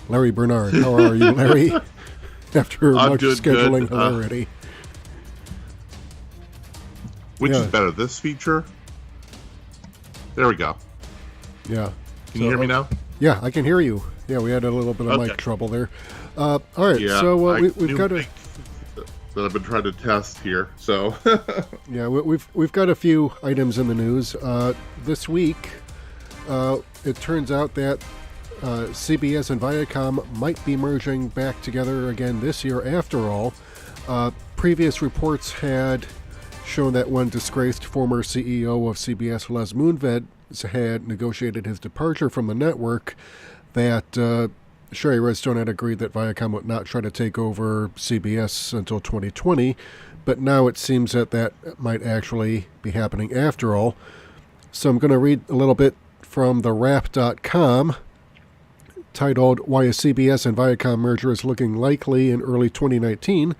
Larry Bernard. How are you, Larry? After I'm much good, scheduling good. hilarity. Which Yeah. is better, this feature? There we go. Yeah. Can you hear me now? Yeah, I can hear you. Yeah, we had a little bit of mic trouble there. All right, Yeah, so we've new got mic that I've been trying to test here. So yeah, we've got a few items in the news this week. It turns out that CBS and Viacom might be merging back together again this year. After all, previous reports had shown that one disgraced former CEO of CBS, Les Moonves, had negotiated his departure from the network, that Sherry Redstone had agreed that Viacom would not try to take over CBS until 2020, but now it seems that that might actually be happening after all. So I'm going to read a little bit from TheWrap.com, titled, Why a CBS and Viacom Merger is Looking Likely in Early 2019.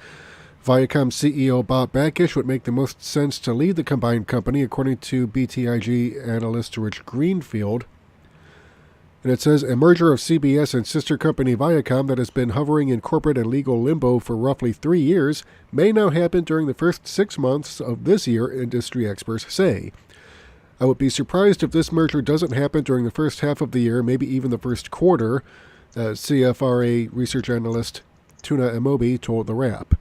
Viacom CEO Bob Bakish would make the most sense to lead the combined company, according to BTIG analyst Rich Greenfield. And it says, a merger of CBS and sister company Viacom that has been hovering in corporate and legal limbo for roughly 3 years may now happen during the first 6 months of this year, industry experts say. I would be surprised if this merger doesn't happen during the first half of the year, maybe even the first quarter, CFRA research analyst Tuna Amobi told The Wrap.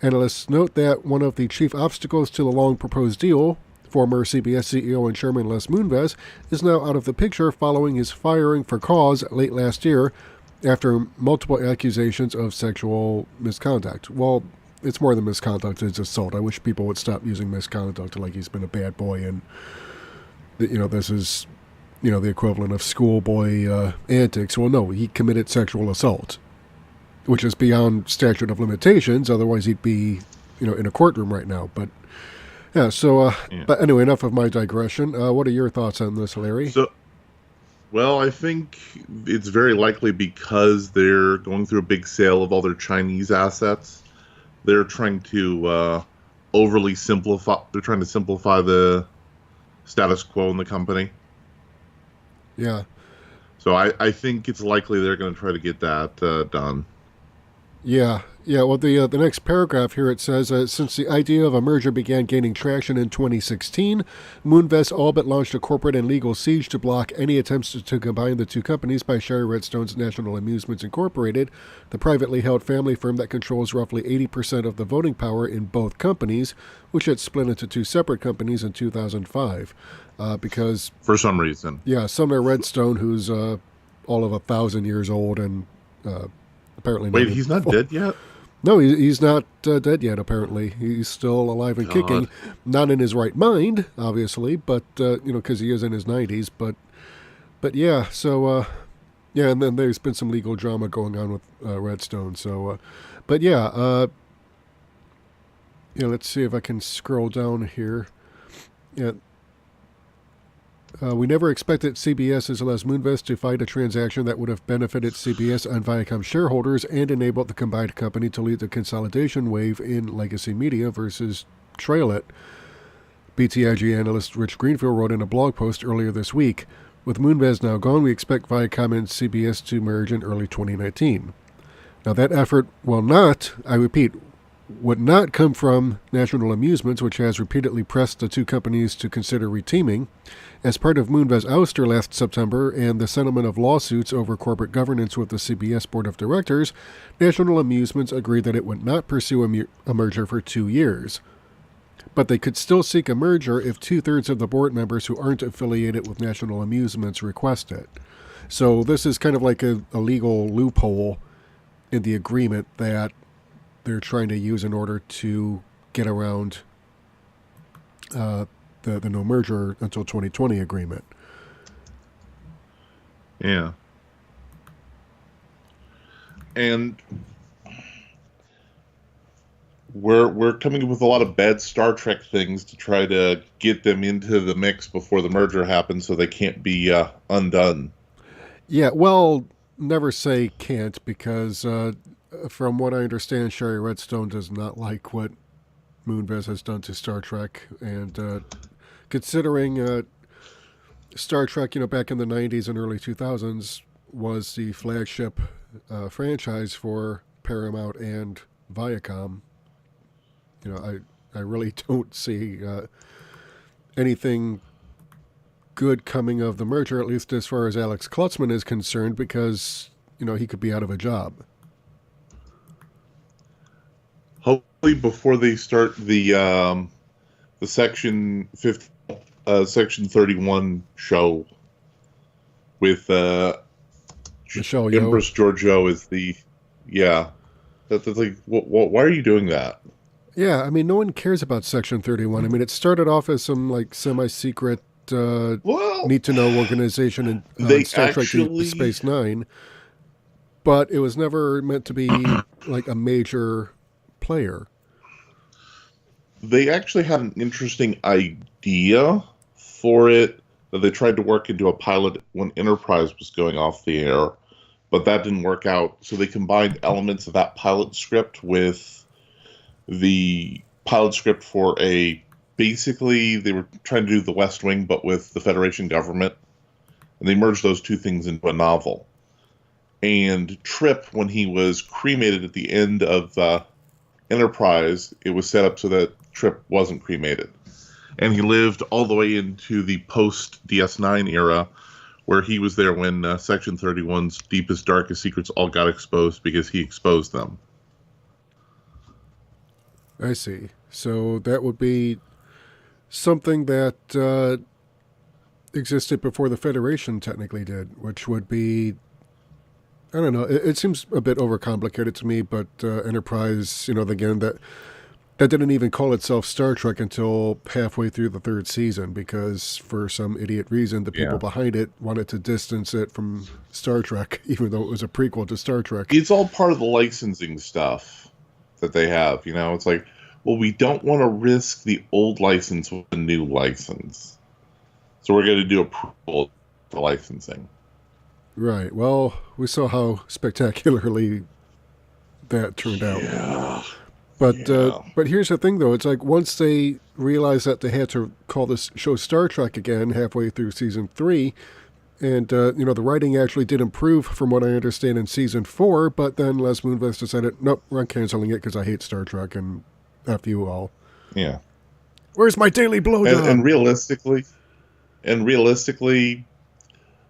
Analysts note that one of the chief obstacles to the long-proposed deal, former CBS CEO and chairman Les Moonves, is now out of the picture following his firing for cause late last year after multiple accusations of sexual misconduct. Well, it's more than misconduct, it's assault. I wish people would stop using misconduct like he's been a bad boy and, this is, the equivalent of schoolboy antics. Well, no, he committed sexual assault, which is beyond statute of limitations. Otherwise, he'd be, in a courtroom right now. But yeah. So, but anyway, enough of my digression. What are your thoughts on this, Larry? Well, I think it's very likely because they're going through a big sale of all their Chinese assets. They're trying to overly simplify. They're trying to simplify the status quo in the company. Yeah. So I think it's likely they're going to try to get that done. Yeah. Well, the next paragraph here, it says, since the idea of a merger began gaining traction in 2016, Moonves all but launched a corporate and legal siege to block any attempts to combine the two companies by Sherry Redstone's National Amusements Incorporated, the privately held family firm that controls roughly 80% of the voting power in both companies, which had split into two separate companies in 2005. Because for some reason. Yeah, Sumner Redstone, who's all of 1,000 years old and apparently... Wait, he's not dead yet? No, he's not dead yet, apparently. He's still alive and kicking. Not in his right mind, obviously, but, because he is in his 90s. But yeah, so, and then there's been some legal drama going on with Redstone. So, but yeah, let's see if I can scroll down here. Yeah. We never expected CBS's Les Moonves to fight a transaction that would have benefited CBS and Viacom shareholders and enabled the combined company to lead the consolidation wave in legacy media versus trail it. BTIG analyst Rich Greenfield wrote in a blog post earlier this week, with Moonves now gone, we expect Viacom and CBS to merge in early 2019. Now that effort will not, I repeat, would not come from National Amusements, which has repeatedly pressed the two companies to consider reteaming. As part of Moonves' ouster last September and the settlement of lawsuits over corporate governance with the CBS Board of Directors, National Amusements agreed that it would not pursue a merger for 2 years. But they could still seek a merger if 2/3 of the board members who aren't affiliated with National Amusements request it. So this is kind of like a legal loophole in the agreement that they're trying to use in order to get around the no merger until 2020 agreement. Yeah. And we're coming up with a lot of bad Star Trek things to try to get them into the mix before the merger happens so they can't be undone. Yeah, well, never say can't, because from what I understand, Sherry Redstone does not like what Moonves has done to Star Trek, and considering Star Trek, back in the 90s and early 2000s was the flagship franchise for Paramount and Viacom. I really don't see anything good coming of the merger, at least as far as Alex Klutzman is concerned, because he could be out of a job. Hopefully, before they start the Section 50, Section 31 show with Michelle Yeoh. Empress Georgiou is that's like, why are you doing that? Yeah, I mean, no one cares about Section 31. I mean, it started off as some semi-secret need-to-know organization in Star Trek Deep Space Nine, but it was never meant to be like a major player. They actually had an interesting idea for it that they tried to work into a pilot when Enterprise was going off the air, but that didn't work out. So they combined elements of that pilot script with the pilot script for basically they were trying to do the West Wing, but with the Federation government. And they merged those two things into a novel. And Trip, when he was cremated at the end of Enterprise, it was set up so that Trip wasn't cremated. And he lived all the way into the post-DS9 era, where he was there when Section 31's deepest, darkest secrets all got exposed because he exposed them. I see. So that would be something that existed before the Federation technically did, which would be, I don't know, it seems a bit overcomplicated to me, but Enterprise, again, that didn't even call itself Star Trek until halfway through the third season, because for some idiot reason, the people behind it wanted to distance it from Star Trek, even though it was a prequel to Star Trek. It's all part of the licensing stuff that they have. It's like, well, we don't want to risk the old license with a new license, so we're going to do a prequel to licensing. Right. Well, we saw how spectacularly that turned out. Yeah. But here's the thing, though. It's like once they realized that they had to call this show Star Trek again halfway through season 3, and the writing actually did improve from what I understand in season 4, but then Les Moonves decided, nope, we're canceling it because I hate Star Trek and F you all. Yeah. Where's my daily blowjob? And realistically,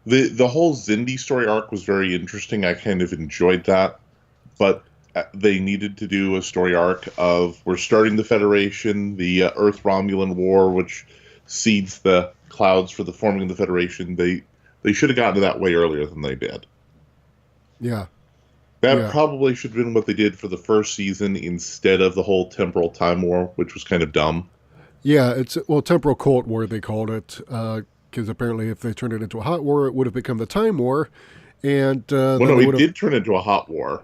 the whole Xindi story arc was very interesting. I kind of enjoyed that, but they needed to do a story arc of, we're starting the Federation, the Earth-Romulan War, which seeds the clouds for the forming of the Federation. They should have gotten to that way earlier than they did. Yeah. That probably should have been what they did for the first season instead of the whole temporal time war, which was kind of dumb. Yeah, temporal Cold War, they called it, because apparently if they turned it into a hot war, it would have become the Time War. And it did turn into a hot war.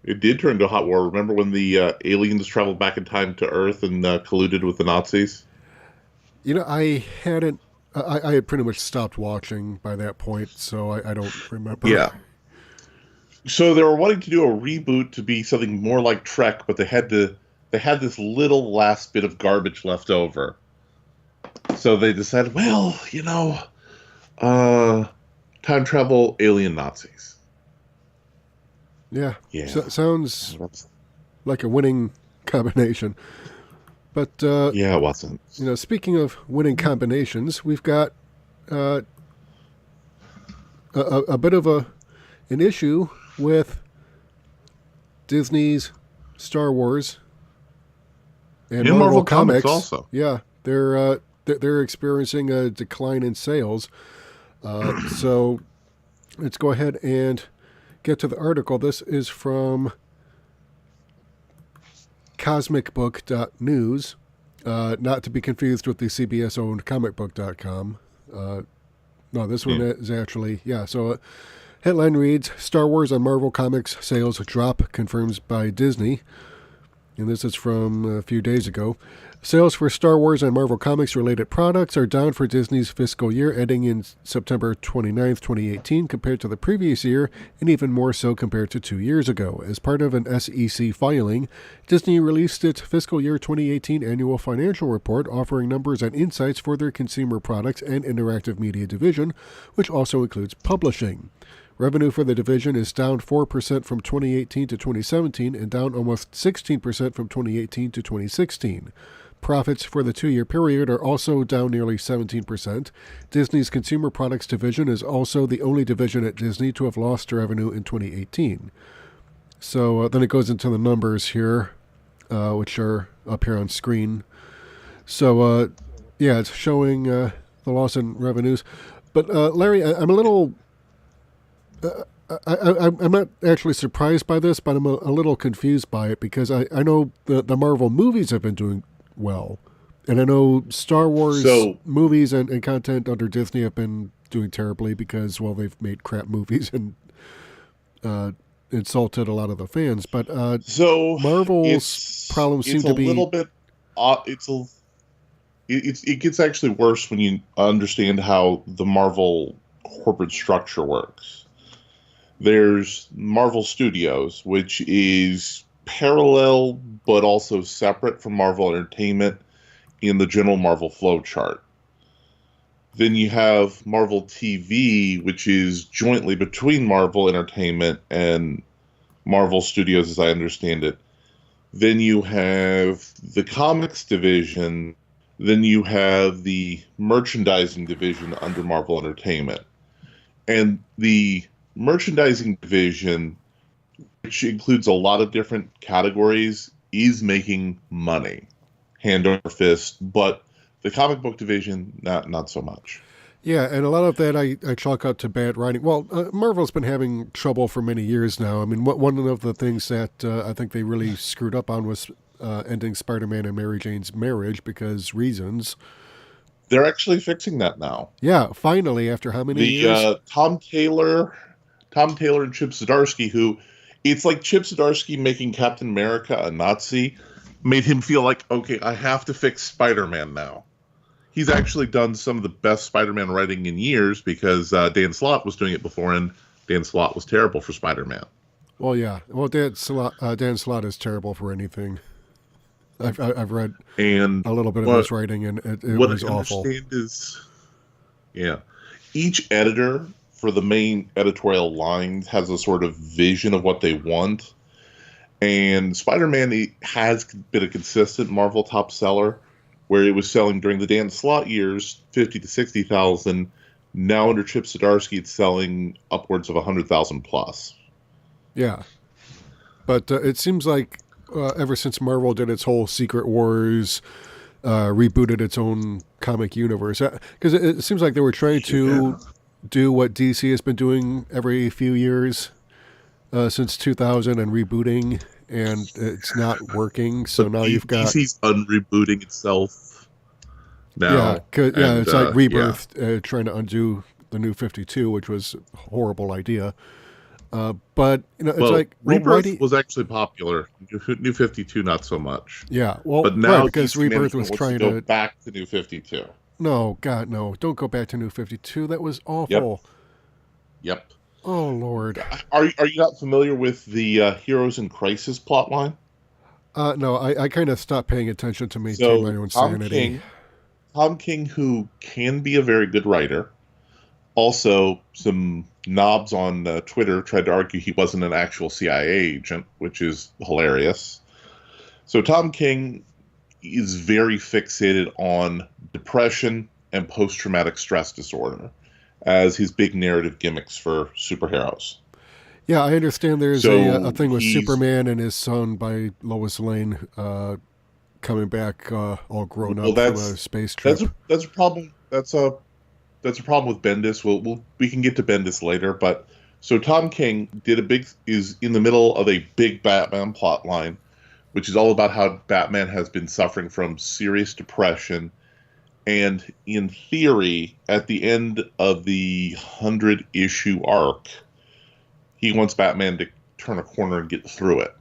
It did turn into a hot war. Remember when the aliens traveled back in time to Earth and colluded with the Nazis? I hadn't. I had pretty much stopped watching by that point, so I don't remember. Yeah. So they were wanting to do a reboot to be something more like Trek, but they had this little last bit of garbage left over. So they decided, time travel, alien Nazis. Yeah. Sounds like a winning combination. But it wasn't. Speaking of winning combinations, we've got a bit of an issue with Disney's Star Wars and Marvel Comics also. Yeah, they're experiencing a decline in sales. So let's go ahead and get to the article. This is from cosmicbook.news, not to be confused with the CBS-owned comicbook.com. No, this one is actually, so headline reads, Star Wars and Marvel Comics sales drop confirmed by Disney. And this is from a few days ago. Sales for Star Wars and Marvel Comics related products are down for Disney's fiscal year ending in September 29th, 2018 compared to the previous year, and even more so compared to 2 years ago. As part of an SEC filing, Disney released its fiscal year 2018 annual financial report offering numbers and insights for their consumer products and interactive media division, which also includes publishing. Revenue for the division is down 4% from 2018 to 2017 and down almost 16% from 2018 to 2016. Profits for the 2-year period are also down nearly 17%. Disney's Consumer Products division is also the only division at Disney to have lost revenue in 2018. So then it goes into the numbers here, which are up here on screen. So, it's showing the loss in revenues. But, Larry, I'm a little... I'm not actually surprised by this, but I'm a little confused by it because I know the Marvel movies have been doing well. And I know Star Wars movies and content under Disney have been doing terribly because, well, they've made crap movies and insulted a lot of the fans. But Marvel's problems seem to be... It's a little bit... It gets actually worse when you understand how the Marvel corporate structure works. There's Marvel Studios, which is parallel but also separate from Marvel Entertainment in the general Marvel flow chart. Then you have Marvel TV, which is jointly between Marvel Entertainment and Marvel Studios, as I understand it. Then you have the comics division. Then you have the merchandising division under Marvel Entertainment. And the merchandising division, which includes a lot of different categories, is making money, hand over fist. But the comic book division, not so much. Yeah, and a lot of that I chalk up to bad writing. Well, Marvel's been having trouble for many years now. I mean, one of the things that I think they really screwed up on was ending Spider-Man and Mary Jane's marriage because reasons. They're actually fixing that now. Yeah, finally, after how many years? Tom Taylor and Chip Zdarsky, who, it's like Chip Zdarsky making Captain America a Nazi, made him feel like, okay, I have to fix Spider-Man now. He's actually done some of the best Spider-Man writing in years because Dan Slott was doing it before, and Dan Slott was terrible for Spider-Man. Well, yeah. Well, Dan Slott is terrible for anything. I've read a little bit of his writing, and it was awful. What I understand is, each editor for the main editorial lines has a sort of vision of what they want. And Spider-Man has been a consistent Marvel top seller, where it was selling during the Dan Slott years 50 to 60,000. Now under Chip Zdarsky, it's selling upwards of 100,000 plus. Yeah, but it seems like ever since Marvel did its whole Secret Wars, rebooted its own comic universe, because it seems like they were trying to do what DC has been doing every few years since 2000 and rebooting, and it's not working. So but now you've got DC's unrebooting itself now. It's like Rebirth trying to undo the New 52, which was a horrible idea. But it's like Rebirth was actually popular. New 52, not so much. Yeah, well, but now because Rebirth was trying to go back to New 52. No, God, no! Don't go back to New 52. That was awful. Yep. Oh Lord. Are you not familiar with the Heroes in Crisis plotline? No, I kind of stopped paying attention to maintain my own sanity. Tom King, who can be a very good writer. Also, some knobs on Twitter tried to argue he wasn't an actual CIA agent, which is hilarious. So Tom King is very fixated on depression and post-traumatic stress disorder as his big narrative gimmicks for superheroes. Yeah, I understand there's a thing with Superman and his son by Lois Lane coming back all grown up from a space trip. That's a problem. That's a problem with Bendis. We can get to Bendis later, but so Tom King is in the middle of a big Batman plot line, which is all about how Batman has been suffering from serious depression. And in theory, at the end of the 100-issue arc, he wants Batman to turn a corner and get through it.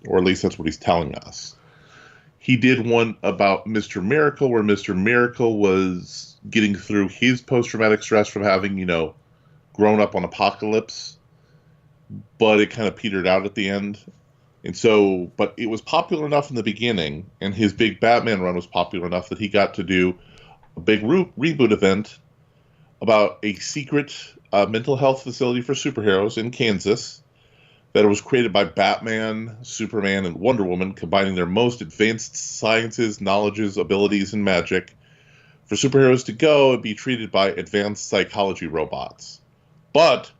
Or at least that's what he's telling us. He did one about Mr. Miracle, where Mr. Miracle was getting through his post-traumatic stress from having, grown up on Apocalypse. But it kind of petered out at the end. And so, but it was popular enough in the beginning, and his big Batman run was popular enough that he got to do a big reboot event about a secret a mental health facility for superheroes in Kansas that was created by Batman, Superman, and Wonder Woman, combining their most advanced sciences, knowledges, abilities, and magic for superheroes to go and be treated by advanced psychology robots. But,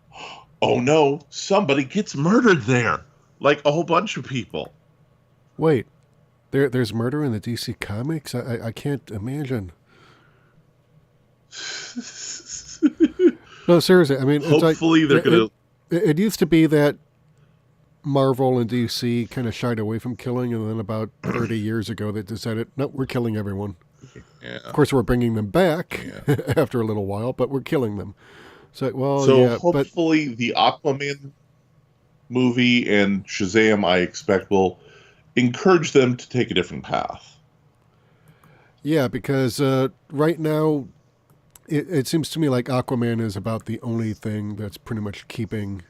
oh no, somebody gets murdered there. Like a whole bunch of people. Wait, there's murder in the DC Comics? I can't imagine. No, seriously. I mean, hopefully it's they're going to... It used to be that Marvel and DC kind of shied away from killing, and then about 30 years ago they decided, no, we're killing everyone. Yeah. Of course, we're bringing them back after a little while, but we're killing them. So hopefully the Aquaman movie and Shazam, I expect, will encourage them to take a different path. Yeah, because right now it seems to me like Aquaman is about the only thing that's pretty much keeping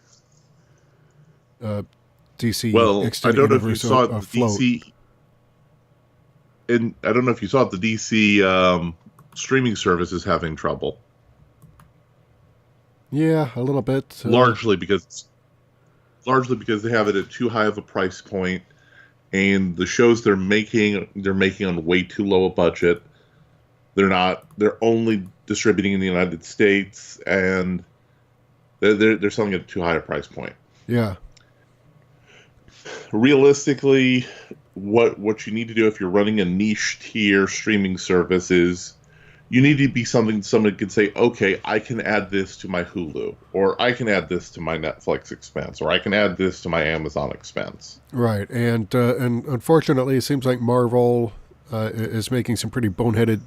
DC extended universe afloat. And I don't know if you saw it, the DC streaming service is having trouble. Yeah, a little bit. Largely because they have it at too high of a price point, and the shows they're making on way too low a budget. They're only distributing in the United States, and they're selling it at too high a price point. Yeah. Realistically, what you need to do if you're running a niche tier streaming service is you need to be something somebody can say, okay, I can add this to my Hulu, or I can add this to my Netflix expense, or I can add this to my Amazon expense. Right, and unfortunately, it seems like Marvel is making some pretty boneheaded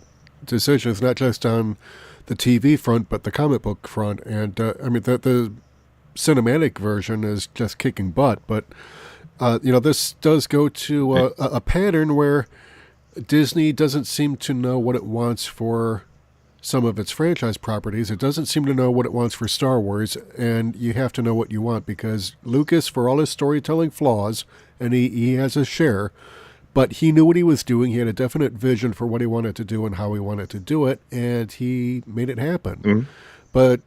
decisions, not just on the TV front, but the comic book front. And I mean, the cinematic version is just kicking butt, but this does go to a pattern where Disney doesn't seem to know what it wants for some of its franchise properties. It doesn't seem to know what it wants for Star Wars, and you have to know what you want, because Lucas, for all his storytelling flaws, and he has a share, but he knew what he was doing. He had a definite vision for what he wanted to do and how he wanted to do it, and he made it happen. Mm-hmm. But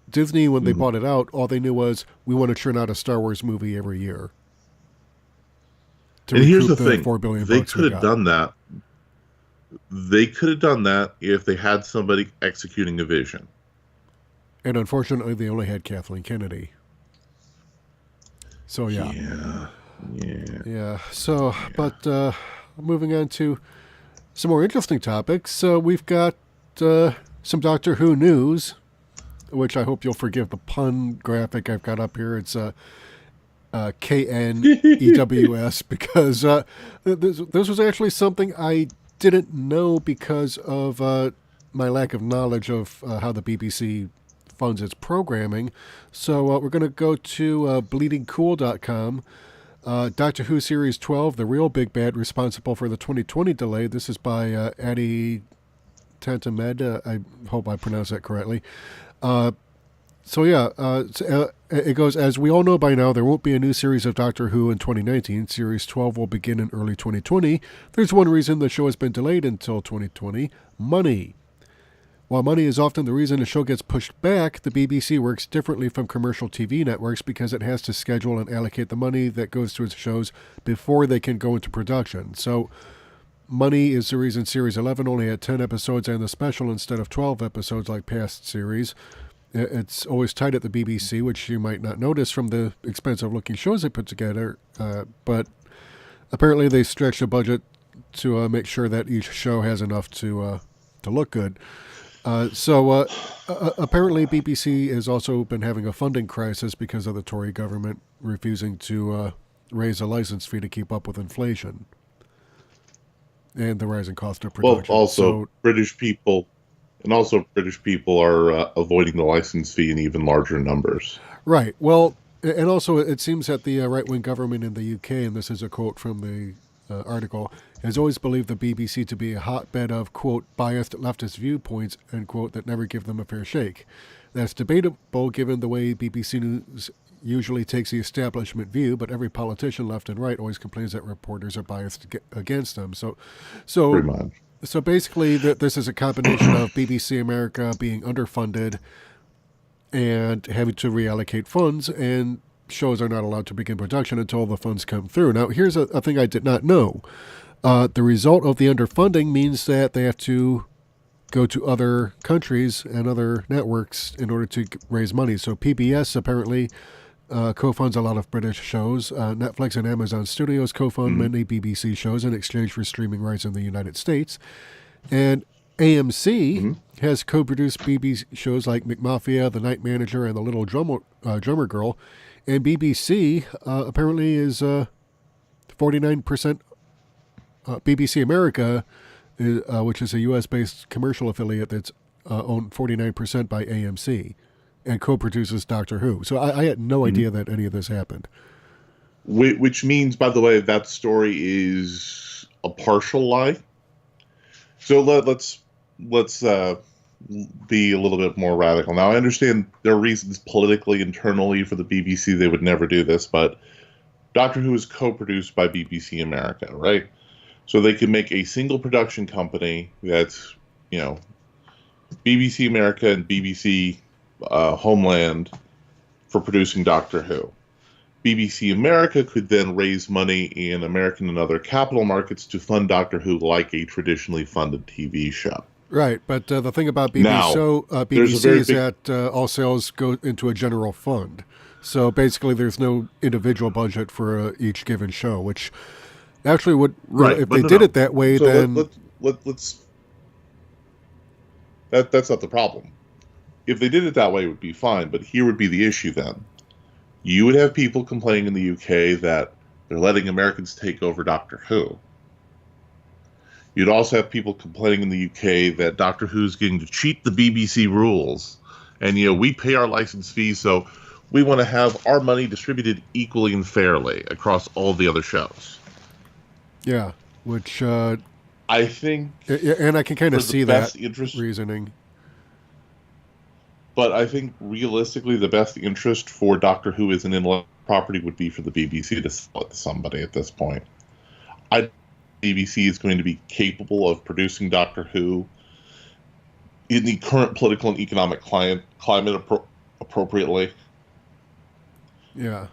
Disney, when they bought it out, all they knew was, we want to churn out a Star Wars movie every year. And here's the thing, they could have done that. They could have done that if they had somebody executing a vision. And unfortunately, they only had Kathleen Kennedy. So, yeah. So, but moving on to some more interesting topics. We've got some Doctor Who news, which I hope you'll forgive the pun graphic I've got up here. It's KNEWS, because this was actually something I didn't know because of my lack of knowledge of how the BBC funds its programming. So we're going to go to bleedingcool.com. Doctor Who Series 12, The Real Big Bad, responsible for the 2020 delay. This is by Adi Tantamed. I hope I pronounced that correctly. It goes, as we all know by now, there won't be a new series of Doctor Who in 2019. Series 12 will begin in early 2020. There's one reason the show has been delayed until 2020: money. While money is often the reason a show gets pushed back, the BBC works differently from commercial TV networks because it has to schedule and allocate the money that goes to its shows before they can go into production. So money is the reason Series 11 only had 10 episodes and the special instead of 12 episodes like past series. It's always tight at the BBC, which you might not notice from the expensive-looking shows they put together, but apparently they stretch the budget to make sure that each show has enough to look good. Apparently BBC has also been having a funding crisis because of the Tory government refusing to raise a license fee to keep up with inflation and the rising cost of production. Well, also British people are avoiding the license fee in even larger numbers. Right. Well, and also it seems that the right-wing government in the UK, and this is a quote from the article, has always believed the BBC to be a hotbed of, quote, biased leftist viewpoints, end quote, that never give them a fair shake. That's debatable given the way BBC News usually takes the establishment view, but every politician, left and right, always complains that reporters are biased against them. So pretty much. So basically, this is a combination of BBC America being underfunded and having to reallocate funds, and shows are not allowed to begin production until the funds come through. Now, here's a thing I did not know. The result of the underfunding means that they have to go to other countries and other networks in order to raise money. So PBS apparently co-funds a lot of British shows. Netflix and Amazon Studios co-fund many BBC shows in exchange for streaming rights in the United States. And AMC has co-produced BBC shows like McMafia, The Night Manager, and The Little Drummer Girl. And BBC apparently is 49%. BBC America, which is a U.S.-based commercial affiliate that's owned 49% by AMC and co-produces Doctor Who. So I had no idea that any of this happened. Which means, by the way, that story is a partial lie. So let's be a little bit more radical. Now, I understand there are reasons politically, internally for the BBC they would never do this, but Doctor Who is co-produced by BBC America, right? So they can make a single production company that's, BBC America and BBC Homeland for producing Doctor Who. BBC America could then raise money in American and other capital markets to fund Doctor Who like a traditionally funded TV show. Right, but the thing about BBC is that all sales go into a general fund. So basically there's no individual budget for each given show, which actually would, if they did it that way, so then... That's not the problem. If they did it that way, it would be fine, but here would be the issue then. You would have people complaining in the UK that they're letting Americans take over Doctor Who. You'd also have people complaining in the UK that Doctor Who's getting to cheat the BBC rules. And, we pay our license fees, so we want to have our money distributed equally and fairly across all the other shows. Yeah, which... I think... And I can kind of see that reasoning. But I think, realistically, the best interest for Doctor Who as an intellectual property would be for the BBC to sell it to somebody at this point. BBC is going to be capable of producing Doctor Who in the current political and economic climate appropriately. Yeah.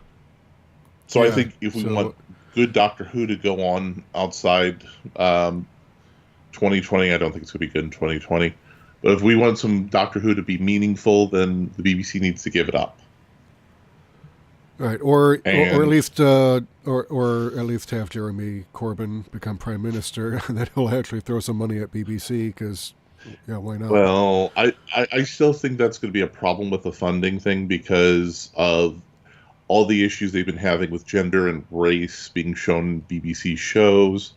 So I think if we want good Doctor Who to go on outside 2020, I don't think it's going to be good in 2020. But if we want some Doctor Who to be meaningful, then the BBC needs to give it up. Right, or at least have Jeremy Corbyn become Prime Minister, and then he'll actually throw some money at BBC because, why not? Well, I still think that's going to be a problem with the funding thing because of all the issues they've been having with gender and race being shown in BBC shows.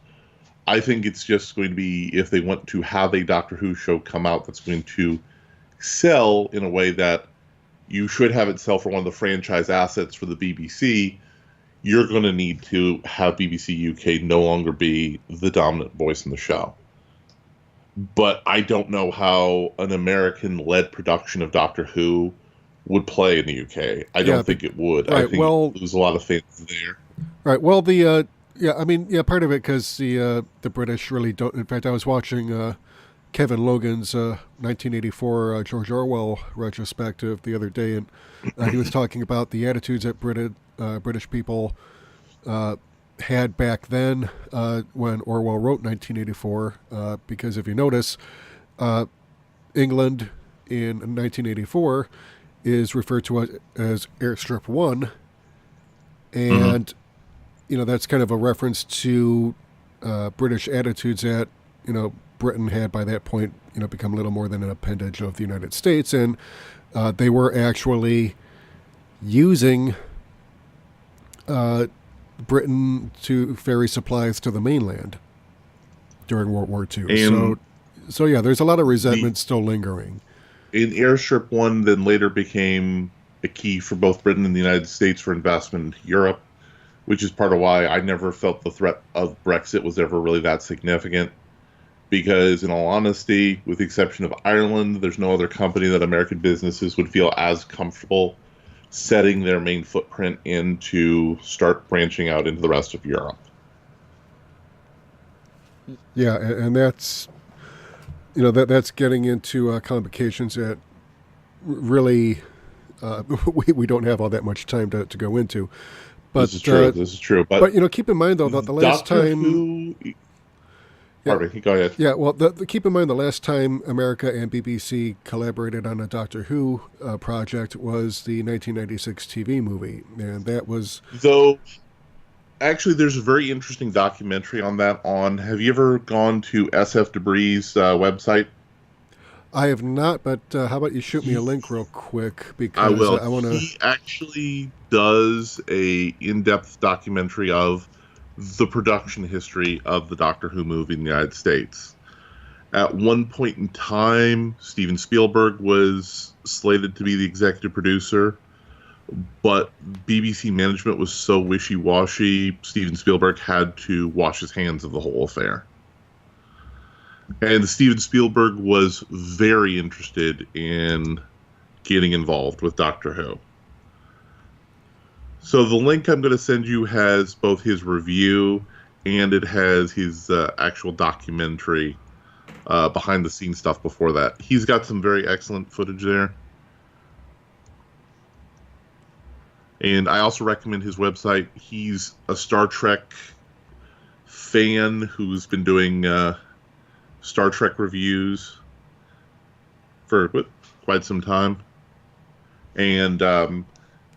I think it's just going to be, if they want to have a Doctor Who show come out that's going to sell in a way that you should have it sell for one of the franchise assets for the BBC, you're going to need to have BBC UK no longer be the dominant voice in the show. But I don't know how an American-led production of Doctor Who would play in the UK. I don't think it would. Right, I think there's a lot of fans there. Right. Well, part of it because the British really don't. In fact, I was watching Kevin Logan's 1984 George Orwell retrospective the other day, and he was talking about the attitudes that British people had back then when Orwell wrote 1984. Because if you notice, England in 1984 is referred to as Airstrip 1, and that's kind of a reference to British attitudes that Britain had by that point, become a little more than an appendage of the United States, and they were actually using Britain to ferry supplies to the mainland during World War II. And so there's a lot of resentment still lingering. And Airstrip 1 then later became a key for both Britain and the United States for investment into Europe, which is part of why I never felt the threat of Brexit was ever really that significant. Because, in all honesty, with the exception of Ireland, there's no other company that American businesses would feel as comfortable setting their main footprint in to start branching out into the rest of Europe. Yeah, and that's, that's getting into complications that really, we don't have all that much time to go into. But, this is true. This is true. But keep in mind though that the last Doctor time. Who. Yeah. Pardon me, go ahead. Yeah, well, keep in mind the last time America and BBC collaborated on a Doctor Who project was the 1996 TV movie, and that was... Though, actually, there's a very interesting documentary on that. Have you ever gone to SF Debris' website? I have not, but how about you shoot me a link real quick, because I will. I want to... He actually does a in-depth documentary of the production history of the Doctor Who movie in the United States. At one point in time, Steven Spielberg was slated to be the executive producer, but BBC management was so wishy-washy, Steven Spielberg had to wash his hands of the whole affair. And Steven Spielberg was very interested in getting involved with Doctor Who. So the link I'm going to send you has both his review and it has his actual documentary behind the scenes stuff before that. He's got some very excellent footage there. And I also recommend his website. He's a Star Trek fan who's been doing Star Trek reviews for quite some time. And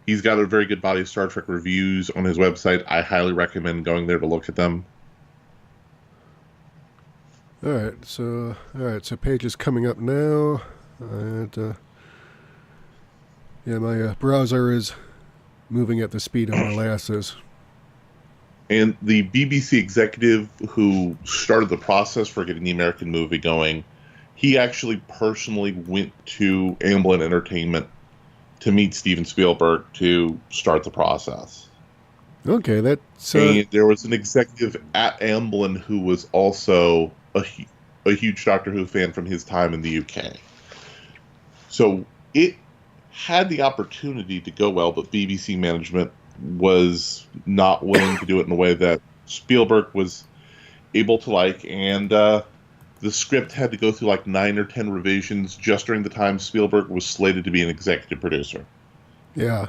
he's got a very good body of Star Trek reviews on his website. I highly recommend going there to look at them. All right, so page is coming up now. And my browser is moving at the speed of molasses. And the BBC executive who started the process for getting the American movie going, he actually personally went to Amblin Entertainment to meet Steven Spielberg to start the process. Okay, that's... And there was an executive at Amblin who was also a huge Doctor Who fan from his time in the UK. So it had the opportunity to go well, but BBC management was not willing to do it in a way that Spielberg was able to like, and the script had to go through like 9 or 10 revisions just during the time Spielberg was slated to be an executive producer. Yeah.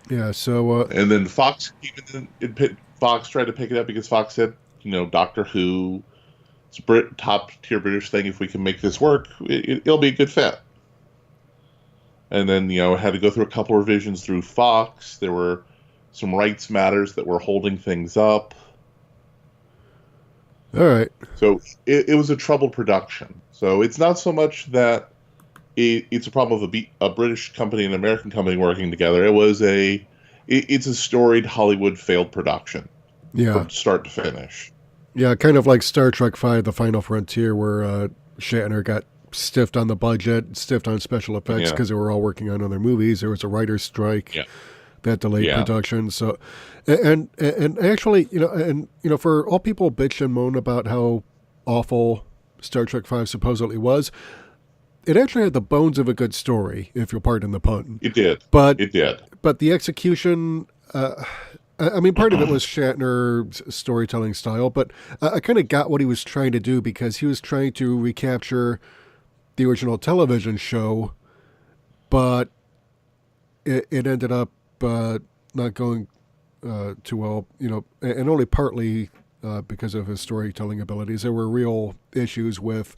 Yeah, so... and then Fox came in, Fox tried to pick it up because Fox said, Doctor Who, it's a top-tier British thing. If we can make this work, it'll be a good fit. And then, had to go through a couple revisions through Fox. There were some rights matters that were holding things up. All right. So it was a troubled production. So it's not so much that it's a problem of a British company and an American company working together. It's a storied Hollywood failed production. Yeah. From start to finish. Yeah, kind of like Star Trek V, The Final Frontier, where Shatner got stiffed on the budget, stiffed on special effects because they were all working on other movies. There was a writer's strike that delayed production. So, and actually, for all people bitch and moan about how awful Star Trek V supposedly was, it actually had the bones of a good story, if you'll pardon the pun. It did. But the execution, part of it was Shatner's storytelling style, but I kind of got what he was trying to do because he was trying to recapture the original television show, but it ended up not going too well, and only partly because of his storytelling abilities. There were real issues with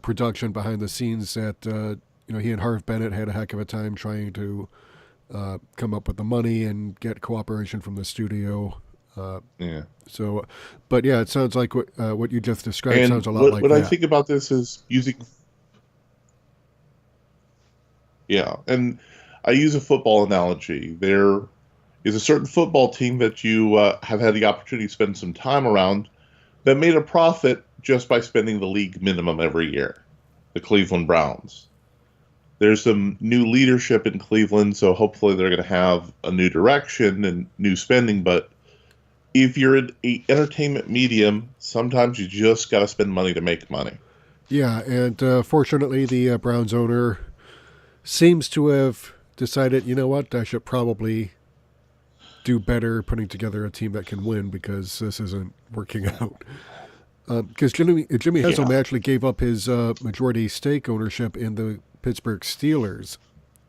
production behind the scenes that he and Harv Bennett had a heck of a time trying to come up with the money and get cooperation from the studio. So, but it sounds like what you just described sounds a lot like that. What I think about this is using... Yeah, and I use a football analogy. There is a certain football team that you have had the opportunity to spend some time around that made a profit just by spending the league minimum every year, the Cleveland Browns. There's some new leadership in Cleveland, so hopefully they're going to have a new direction and new spending, but if you're an entertainment medium, sometimes you just got to spend money to make money. Yeah, and fortunately the Browns owner seems to have decided, you know what, I should probably do better putting together a team that can win because this isn't working out. Because Jimmy Haslam actually gave up his majority stake ownership in the Pittsburgh Steelers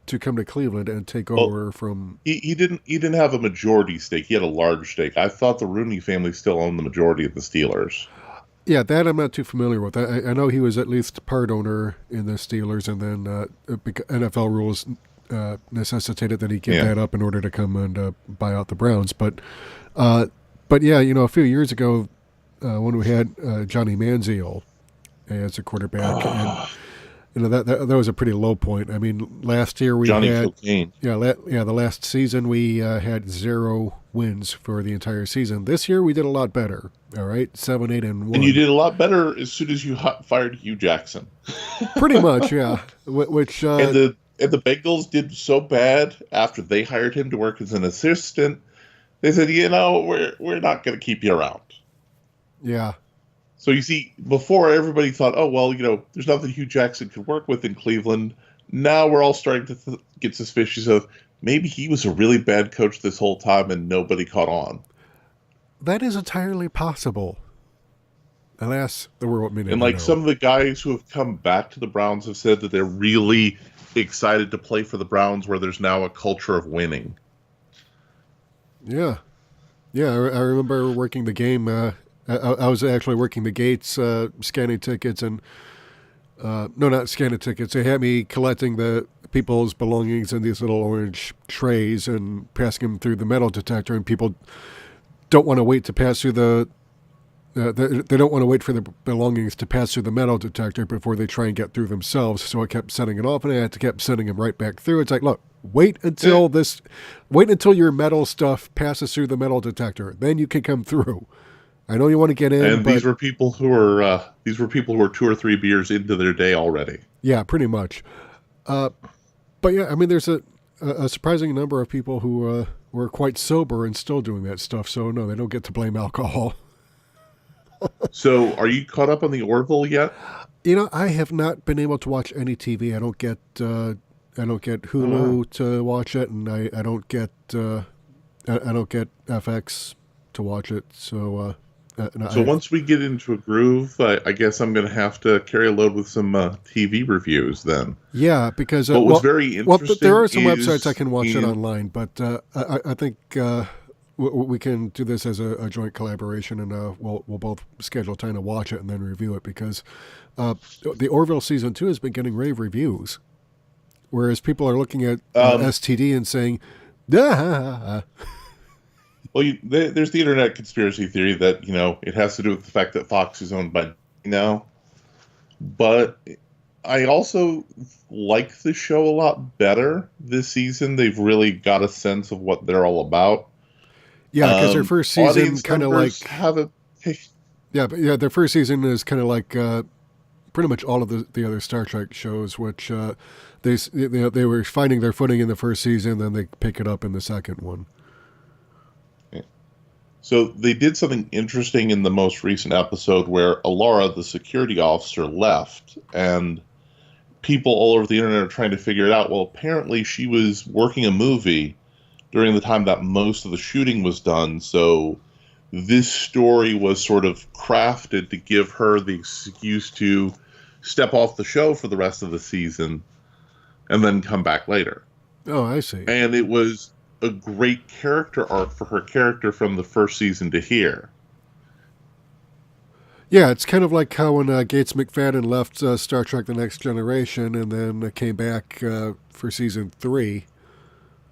to come to Cleveland and take Well, over from. he didn't have a majority stake. He had a large stake. I thought the Rooney family still owned the majority of the Steelers. Yeah, that I'm not too familiar with. I know he was at least part owner in the Steelers, and then NFL rules necessitated that he give that up in order to come and buy out the Browns. But yeah, a few years ago when we had Johnny Manziel as a quarterback, and that was a pretty low point. I mean, last year we Johnny had Cocaine. the last season we had 0 wins for the entire season. This year we did a lot better. All right, 7-8-1. And you did a lot better as soon as you fired Hugh Jackson. Pretty much, yeah. Which and the Bengals did so bad after they hired him to work as an assistant. They said, we're not going to keep you around. Yeah. So you see, before everybody thought, oh well, there's nothing Hugh Jackson could work with in Cleveland. Now we're all starting to get suspicious of maybe he was a really bad coach this whole time and nobody caught on. That is entirely possible. Alas, the world may never know. Some of the guys who have come back to the Browns have said that they're really excited to play for the Browns, where there's now a culture of winning. Yeah. Yeah, I remember working the game. I was actually working the gates, scanning tickets, and no, not scanning tickets. They had me collecting the people's belongings in these little orange trays and passing them through the metal detector, and people don't want to wait to pass through they don't want to wait for the belongings to pass through the metal detector before they try and get through themselves. So I kept setting it off, and I had to keep sending them right back through. It's like, look, wait until your metal stuff passes through the metal detector, then you can come through. I know you want to get in, and these were people who were 2 or 3 beers into their day already. Yeah, pretty much. But yeah, I mean, there's a surprising number of people who were quite sober and still doing that stuff. So no, they don't get to blame alcohol. So, are you caught up on the Orville yet? I have not been able to watch any TV. I don't get Hulu to watch it, and I don't get FX to watch it. So once we get into a groove, I guess I'm going to have to carry a load with some TV reviews then. Yeah, because what's very interesting. There are some websites I can watch it online, but I think we can do this as a joint collaboration, and we'll both schedule time to watch it and then review it, because the Orville season 2 has been getting rave reviews, whereas people are looking at STD and saying, "Ah." Well, there's the internet conspiracy theory that it has to do with the fact that Fox is owned by now, but I also like the show a lot better this season. They've really got a sense of what they're all about. Yeah, because their first season kind of like their first season is kind of like pretty much all of the other Star Trek shows, which they were finding their footing in the first season, then they pick it up in the second one. So they did something interesting in the most recent episode where Alara, the security officer, left, and people all over the internet are trying to figure it out. Well, apparently she was working a movie during the time that most of the shooting was done, so this story was sort of crafted to give her the excuse to step off the show for the rest of the season and then come back later. Oh, I see. And it was a great character arc for her character from the first season to here. Yeah, it's kind of like how when Gates McFadden left Star Trek The Next Generation and then came back for season 3.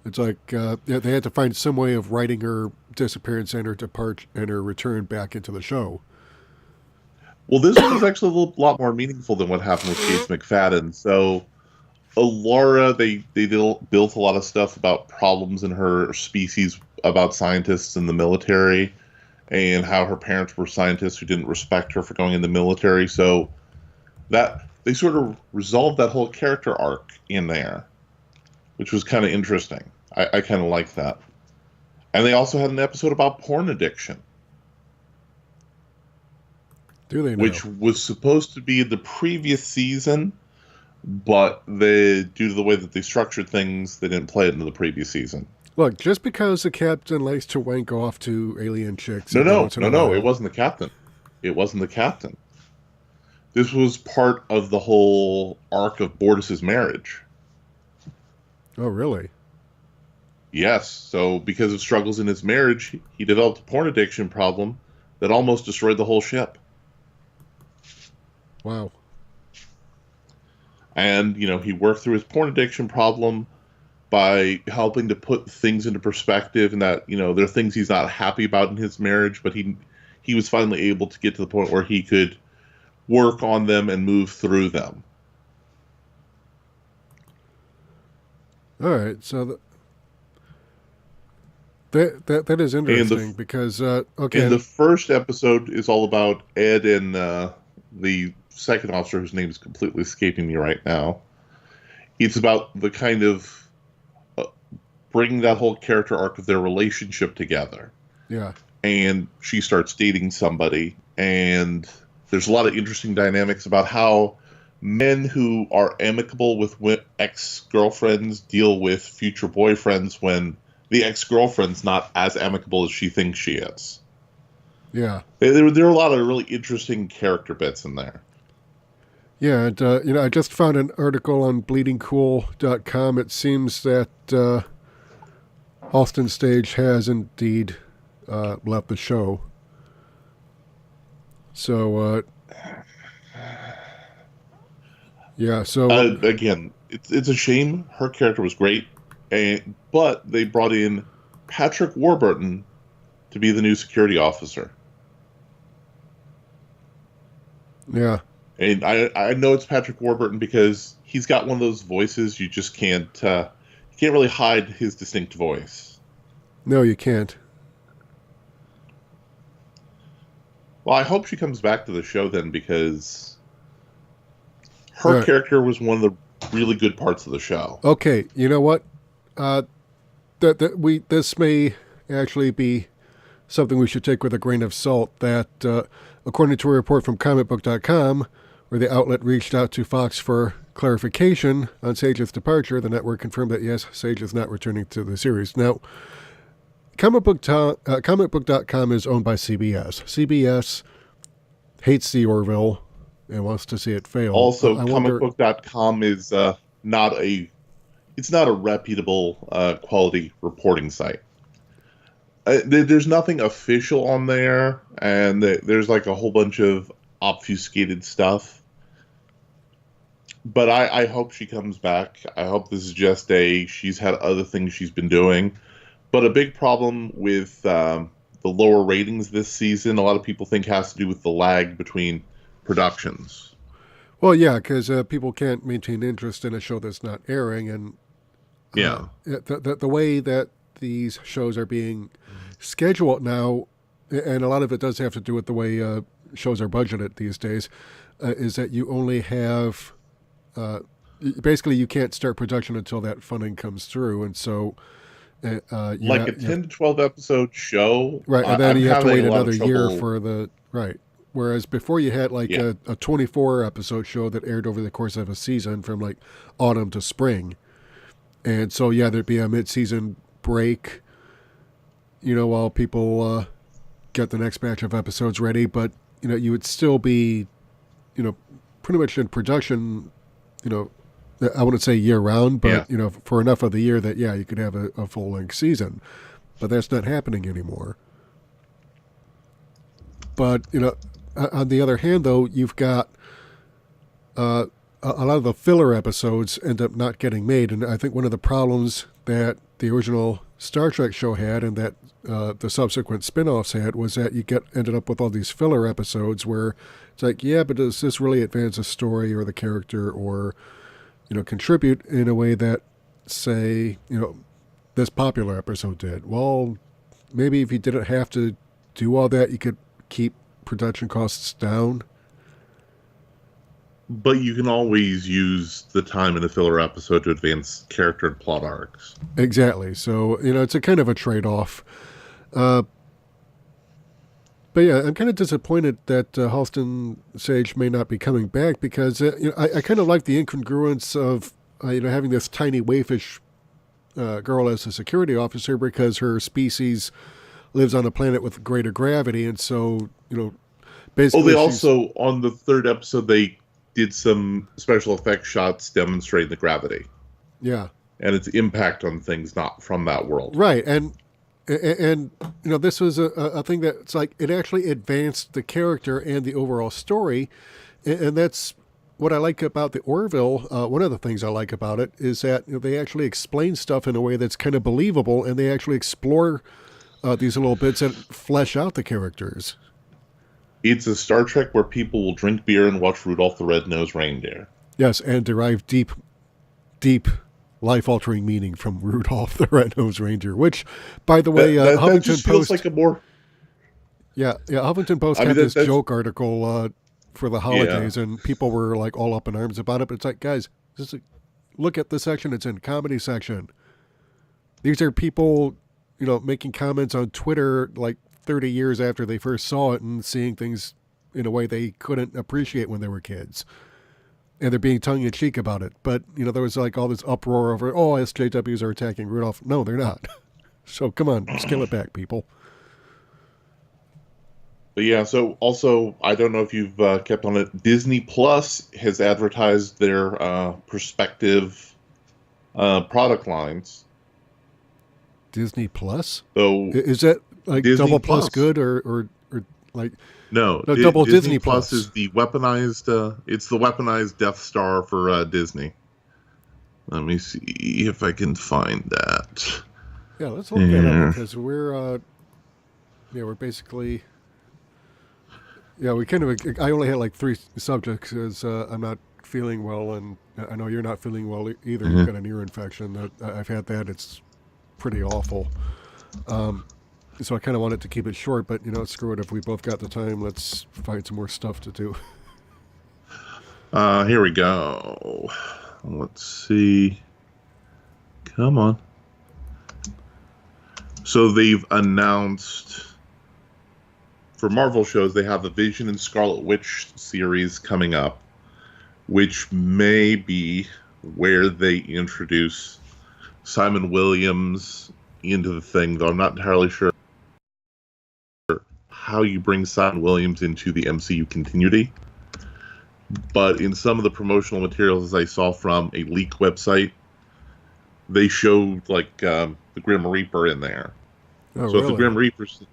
It's like they had to find some way of writing her disappearance and her departure and her return back into the show. Well, this one was actually a lot more meaningful than what happened with Gates McFadden. So, Alara, they built a lot of stuff about problems in her species, about scientists in the military, and how her parents were scientists who didn't respect her for going in the military. So, that they sort of resolved that whole character arc in there, which was kind of interesting. I kind of like that. And they also had an episode about porn addiction. Do they know? Which was supposed to be the previous season, but due to the way that they structured things, they didn't play it into the previous season. Look, just because the captain likes to wank off to alien chicks... No, it wasn't the captain. It wasn't the captain. This was part of the whole arc of Bortus's marriage. Oh, really? Yes. So because of struggles in his marriage, he developed a porn addiction problem that almost destroyed the whole ship. Wow. And, he worked through his porn addiction problem by helping to put things into perspective, and that, there are things he's not happy about in his marriage, but he was finally able to get to the point where he could work on them and move through them. All right. So that is interesting because okay. And the first episode is all about Ed and the second officer, whose name is completely escaping me right now. It's about the kind of bringing that whole character arc of their relationship together. Yeah. And she starts dating somebody, and there's a lot of interesting dynamics about how men who are amicable with ex-girlfriends deal with future boyfriends when the ex-girlfriend's not as amicable as she thinks she is. Yeah. There are a lot of really interesting character bits in there. Yeah, and I just found an article on bleedingcool.com. It seems that Halston Stage has indeed left the show. So, yeah. So again, it's a shame. Her character was great, but they brought in Patrick Warburton to be the new security officer. Yeah. And I know it's Patrick Warburton because he's got one of those voices you just can't really hide his distinct voice. No, you can't. Well, I hope she comes back to the show then, because her character was one of the really good parts of the show. Okay, you know what? This may actually be something we should take with a grain of salt. That according to a report from comicbook.com, where the outlet reached out to Fox for clarification on Sage's departure, the network confirmed that yes, Sage is not returning to the series. Now, comicbook.com is owned by CBS. CBS hates the Orville and wants to see it fail. Also, comicbook.com is not a reputable quality reporting site. There's nothing official on there, and there's like a whole bunch of obfuscated stuff. But I hope she comes back. I hope this is just she's had other things she's been doing. But a big problem with the lower ratings this season, a lot of people think has to do with the lag between productions. Well, yeah, because people can't maintain interest in a show that's not airing, and yeah, the way that these shows are being scheduled now, and a lot of it does have to do with the way shows are budgeted these days, is that you only have basically you can't start production until that funding comes through, and so like a 10 to 12 episode show, right? And then you have to wait another year for the right. Whereas before you had like a 24 episode show that aired over the course of a season from like autumn to spring, and so there'd be a mid-season break, while people get the next batch of episodes ready, but you would still be, pretty much in production, I wouldn't say year-round, but, for enough of the year that, you could have a full-length season. But that's not happening anymore. But, on the other hand, though, you've got a lot of the filler episodes end up not getting made. And I think one of the problems that the original Star Trek show had, and that the subsequent spin-offs had, was that you ended up with all these filler episodes where it's like, but does this really advance the story or the character, or contribute in a way that, say, this popular episode did? Well, maybe if you didn't have to do all that, you could keep production costs down. But you can always use the time in the filler episode to advance character and plot arcs. Exactly. So, it's a kind of a trade-off. But I'm kind of disappointed that Halston Sage may not be coming back, because I kind of like the incongruence of having this tiny waifish girl as a security officer, because her species lives on a planet with greater gravity, and so basically. Oh, they also on the third episode they did some special effects shots demonstrating the gravity. Yeah. and its impact on things not from that world. Right, and this was a thing that's like it actually advanced the character and the overall story, and that's what I like about the Orville. One of the things I like about it is that they actually explain stuff in a way that's kind of believable, and they actually explore these little bits that flesh out the characters. It's a Star Trek where people will drink beer and watch Rudolph the Red-Nosed Reindeer. Yes, and derive deep life-altering meaning from Rudolph the Red-Nosed Reindeer, which, by the way, that just feels like a more... Yeah, Huffington Post had this joke article for the holidays, and people were like all up in arms about it. But it's like, guys, look at the section it's in, comedy section. These are people, making comments on Twitter like 30 years after they first saw it and seeing things in a way they couldn't appreciate when they were kids. And they're being tongue-in-cheek about it. But, there was like all this uproar over, SJWs are attacking Rudolph. No, they're not. So come on, scale it back, people. But yeah, so also, I don't know if you've kept on it, Disney Plus has advertised their prospective product lines. Disney Plus? So is that like Disney double plus good or like... No, double Disney Plus is the weaponized. It's the weaponized Death Star for Disney. Let me see if I can find that. Yeah, let's look that up because we're basically. Yeah, we kind of. I only had like 3 subjects because I'm not feeling well, and I know you're not feeling well either. You've got an ear infection. I've had that. It's pretty awful. So I kind of wanted to keep it short, but screw it. If we both got the time, let's find some more stuff to do. Here we go. Let's see. Come on. So they've announced for Marvel shows they have the Vision and Scarlet Witch series coming up, which may be where they introduce Simon Williams into the thing, though I'm not entirely sure how you bring Simon Williams into the MCU continuity. But in some of the promotional materials I saw from a leak website, they showed like the Grim Reaper in there. Oh, so really? If the Grim Reaper, so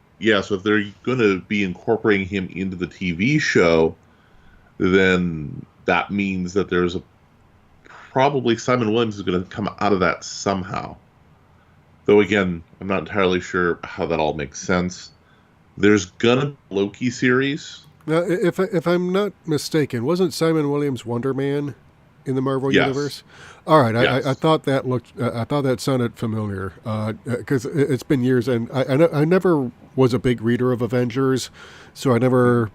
if they're going to be incorporating him into the TV show, then that means that there's probably Simon Williams is going to come out of that somehow. Though again, I'm not entirely sure how that all makes sense. There's gonna be a Loki series. Now, if I'm not mistaken, wasn't Simon Williams Wonder Man in the Marvel universe? All right, yes. I thought that I thought that sounded familiar because it's been years, and I never was a big reader of Avengers, so I never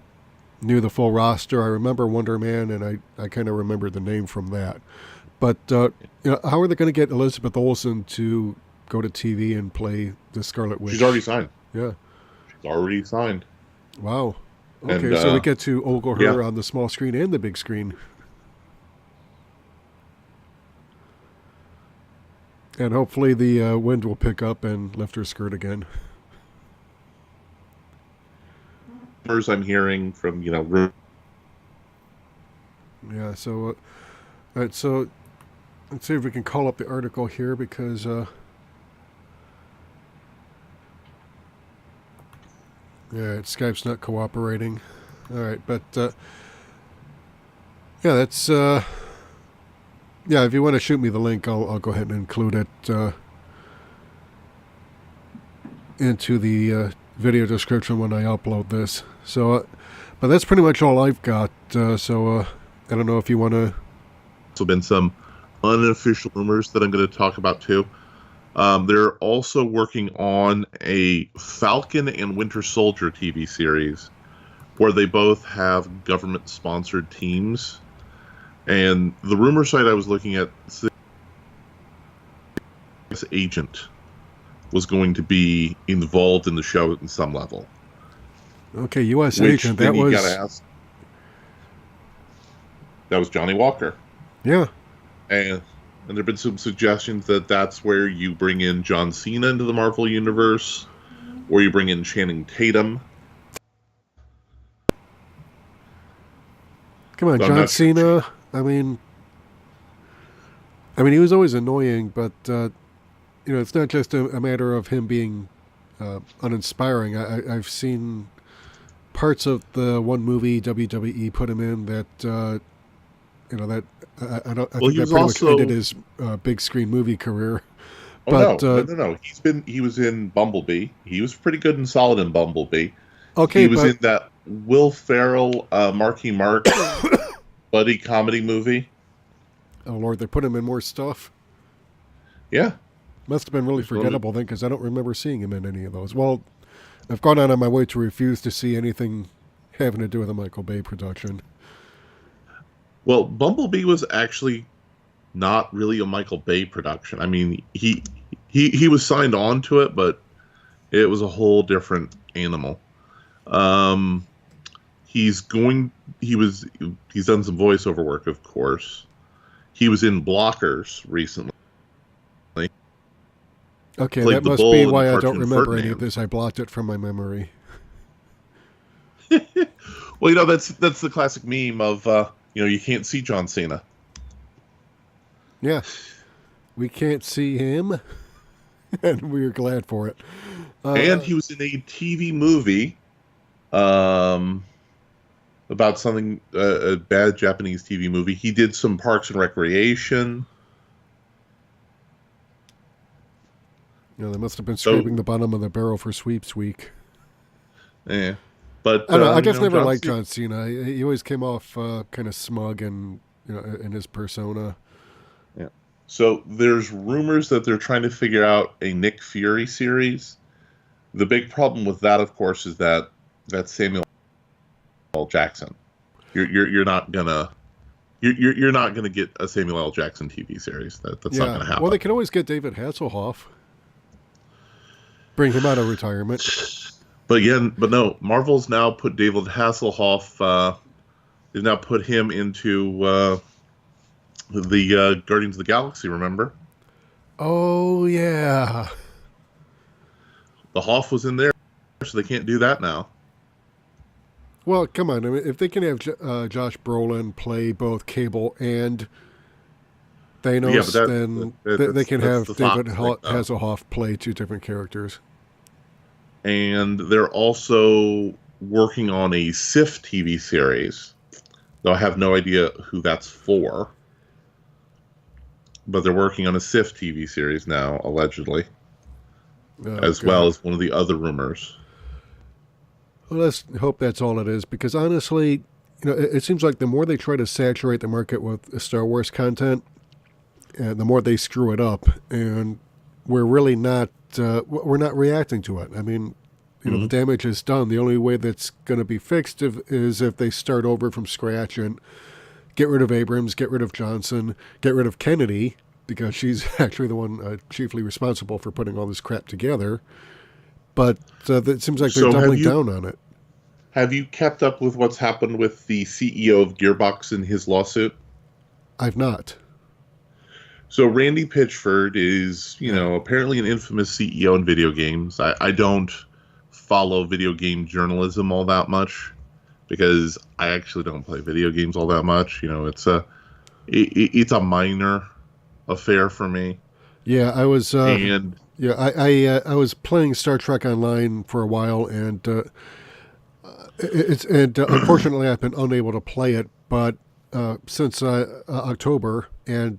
knew the full roster. I remember Wonder Man, and I kind of remember the name from that. But how are they going to get Elizabeth Olsen to go to TV and play the Scarlet Witch? She's already signed. Yeah. She's already signed. Wow. Okay, And, so we get to ogle her on the small screen and the big screen. And hopefully the wind will pick up and lift her skirt again. Rumors I'm hearing from, Yeah, so... all right, so let's see if we can call up the article here because... Yeah, Skype's not cooperating. All right, but yeah, that's yeah. If you want to shoot me the link, I'll go ahead and include it into the video description when I upload this. So, but that's pretty much all I've got. So I don't know if you want to. Also been some unofficial rumors that I'm going to talk about too. They're also working on a Falcon and Winter Soldier TV series where they both have government-sponsored teams. And the rumor site I was looking at, this agent was going to be involved in the show in some level. Okay, U.S. agent. That was... gotta ask. That was Johnny Walker. Yeah. And there have been some suggestions that that's where you bring in John Cena into the Marvel Universe, or you bring in Channing Tatum. Come on, So John Cena. I mean, I mean, he was always annoying, but it's not just a matter of him being uninspiring. I've seen parts of the one movie WWE put him in that that I don't. I Well, think he that was pretty much also. ended his big screen movie career. Oh But no. He was in Bumblebee. He was pretty good and solid in Bumblebee. okay, He was but in that Will Ferrell, Marky Mark buddy comedy movie. oh Lord, they put him in more stuff. Yeah. Must have been really He's one of the- forgettable then, because I don't remember seeing him in any of those. Well, I've gone out on my way to refuse to see anything having to do with a Michael Bay production. Well, Bumblebee was actually not really a Michael Bay production. I mean, he was signed on to it, but it was a whole different animal. Um, he's done some voiceover work, of course. He was in Blockers recently. Okay, Played that the must bull be in the why I don't cartoon remember any Ferdinand. of this. I blocked it from my memory. Well, that's the classic meme of you can't see John Cena. Yeah, we can't see him, and we're glad for it. And he was in a TV movie about something, a bad Japanese TV movie. He did some Parks and Recreation. They must have been scraping the bottom of the barrel for Sweeps Week. Yeah. But I don't know. I just never John liked Cena- John Cena. He always came off kind of smug and in his persona. Yeah. So there's rumors that they're trying to figure out a Nick Fury series. The big problem with that, of course, is that Samuel L. Jackson. You're not gonna get a Samuel L. Jackson TV series. That's not gonna happen. Well, they can always get David Hasselhoff. Bring him out of retirement. But no. Marvel's now put David Hasselhoff. They've now put him into the Guardians of the Galaxy. Remember? Oh yeah. The Hoff was in there, so they can't do that now. Well, come on. I mean, if they can have Josh Brolin play both Cable and Thanos, then they can have David Hasselhoff play two different characters. And they're also working on a Sif TV series, though I have no idea who that's for. But they're working on a Sif TV series now, allegedly, as well as one of the other rumors. Well, let's hope that's all it is, because honestly, it seems like the more they try to saturate the market with Star Wars content, the more they screw it up, and we're really not reacting to it. I mean, the damage is done. The only way that's going to be fixed is if they start over from scratch and get rid of Abrams, get rid of Johnson, get rid of Kennedy, because she's actually the one chiefly responsible for putting all this crap together. But it seems like they're doubling down on it. Have you kept up with what's happened with the CEO of Gearbox and his lawsuit? I've not. So Randy Pitchford is, apparently an infamous CEO in video games. I don't follow video game journalism all that much because I actually don't play video games all that much. It's a minor affair for me. Yeah, I was. I was playing Star Trek Online for a while, and unfortunately I've been unable to play it. But since October, and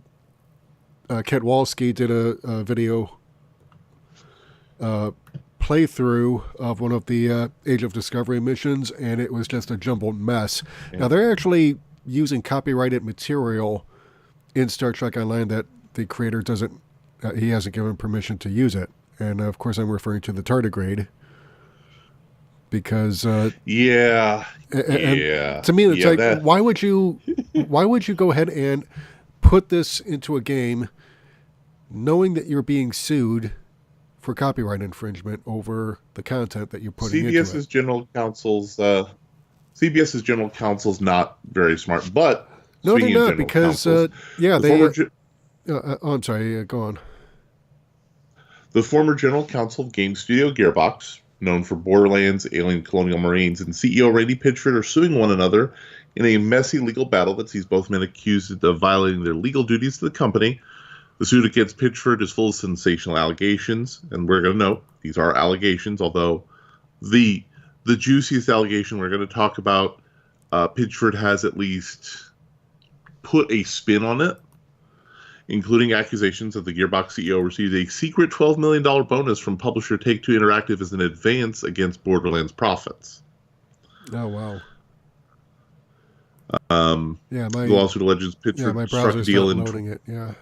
Ket Walski did a video playthrough of one of the Age of Discovery missions, and it was just a jumbled mess. Yeah. Now, they're actually using copyrighted material in Star Trek Online that the creator he hasn't given permission to use it. And, of course, I'm referring to the tardigrade. Because... to me, it's why would you go ahead and put this into a game knowing that you're being sued for copyright infringement over the content that you're putting into it? CBS's general counsel's not very smart, but no, they're not, because I'm sorry, go on. The former general counsel of game studio Gearbox, known for Borderlands, Alien Colonial Marines, and CEO Randy Pitchford are suing one another in a messy legal battle that sees both men accused of violating their legal duties to the company The suit against Pitchford is full of sensational allegations, and we're going to note these are allegations, although the juiciest allegation we're going to talk about, Pitchford has at least put a spin on it, including accusations that the Gearbox CEO received a secret $12 million bonus from publisher Take-Two Interactive as an advance against Borderlands profits. Oh, wow. The lawsuit alleges Pitchford struck a deal in loading it. Yeah,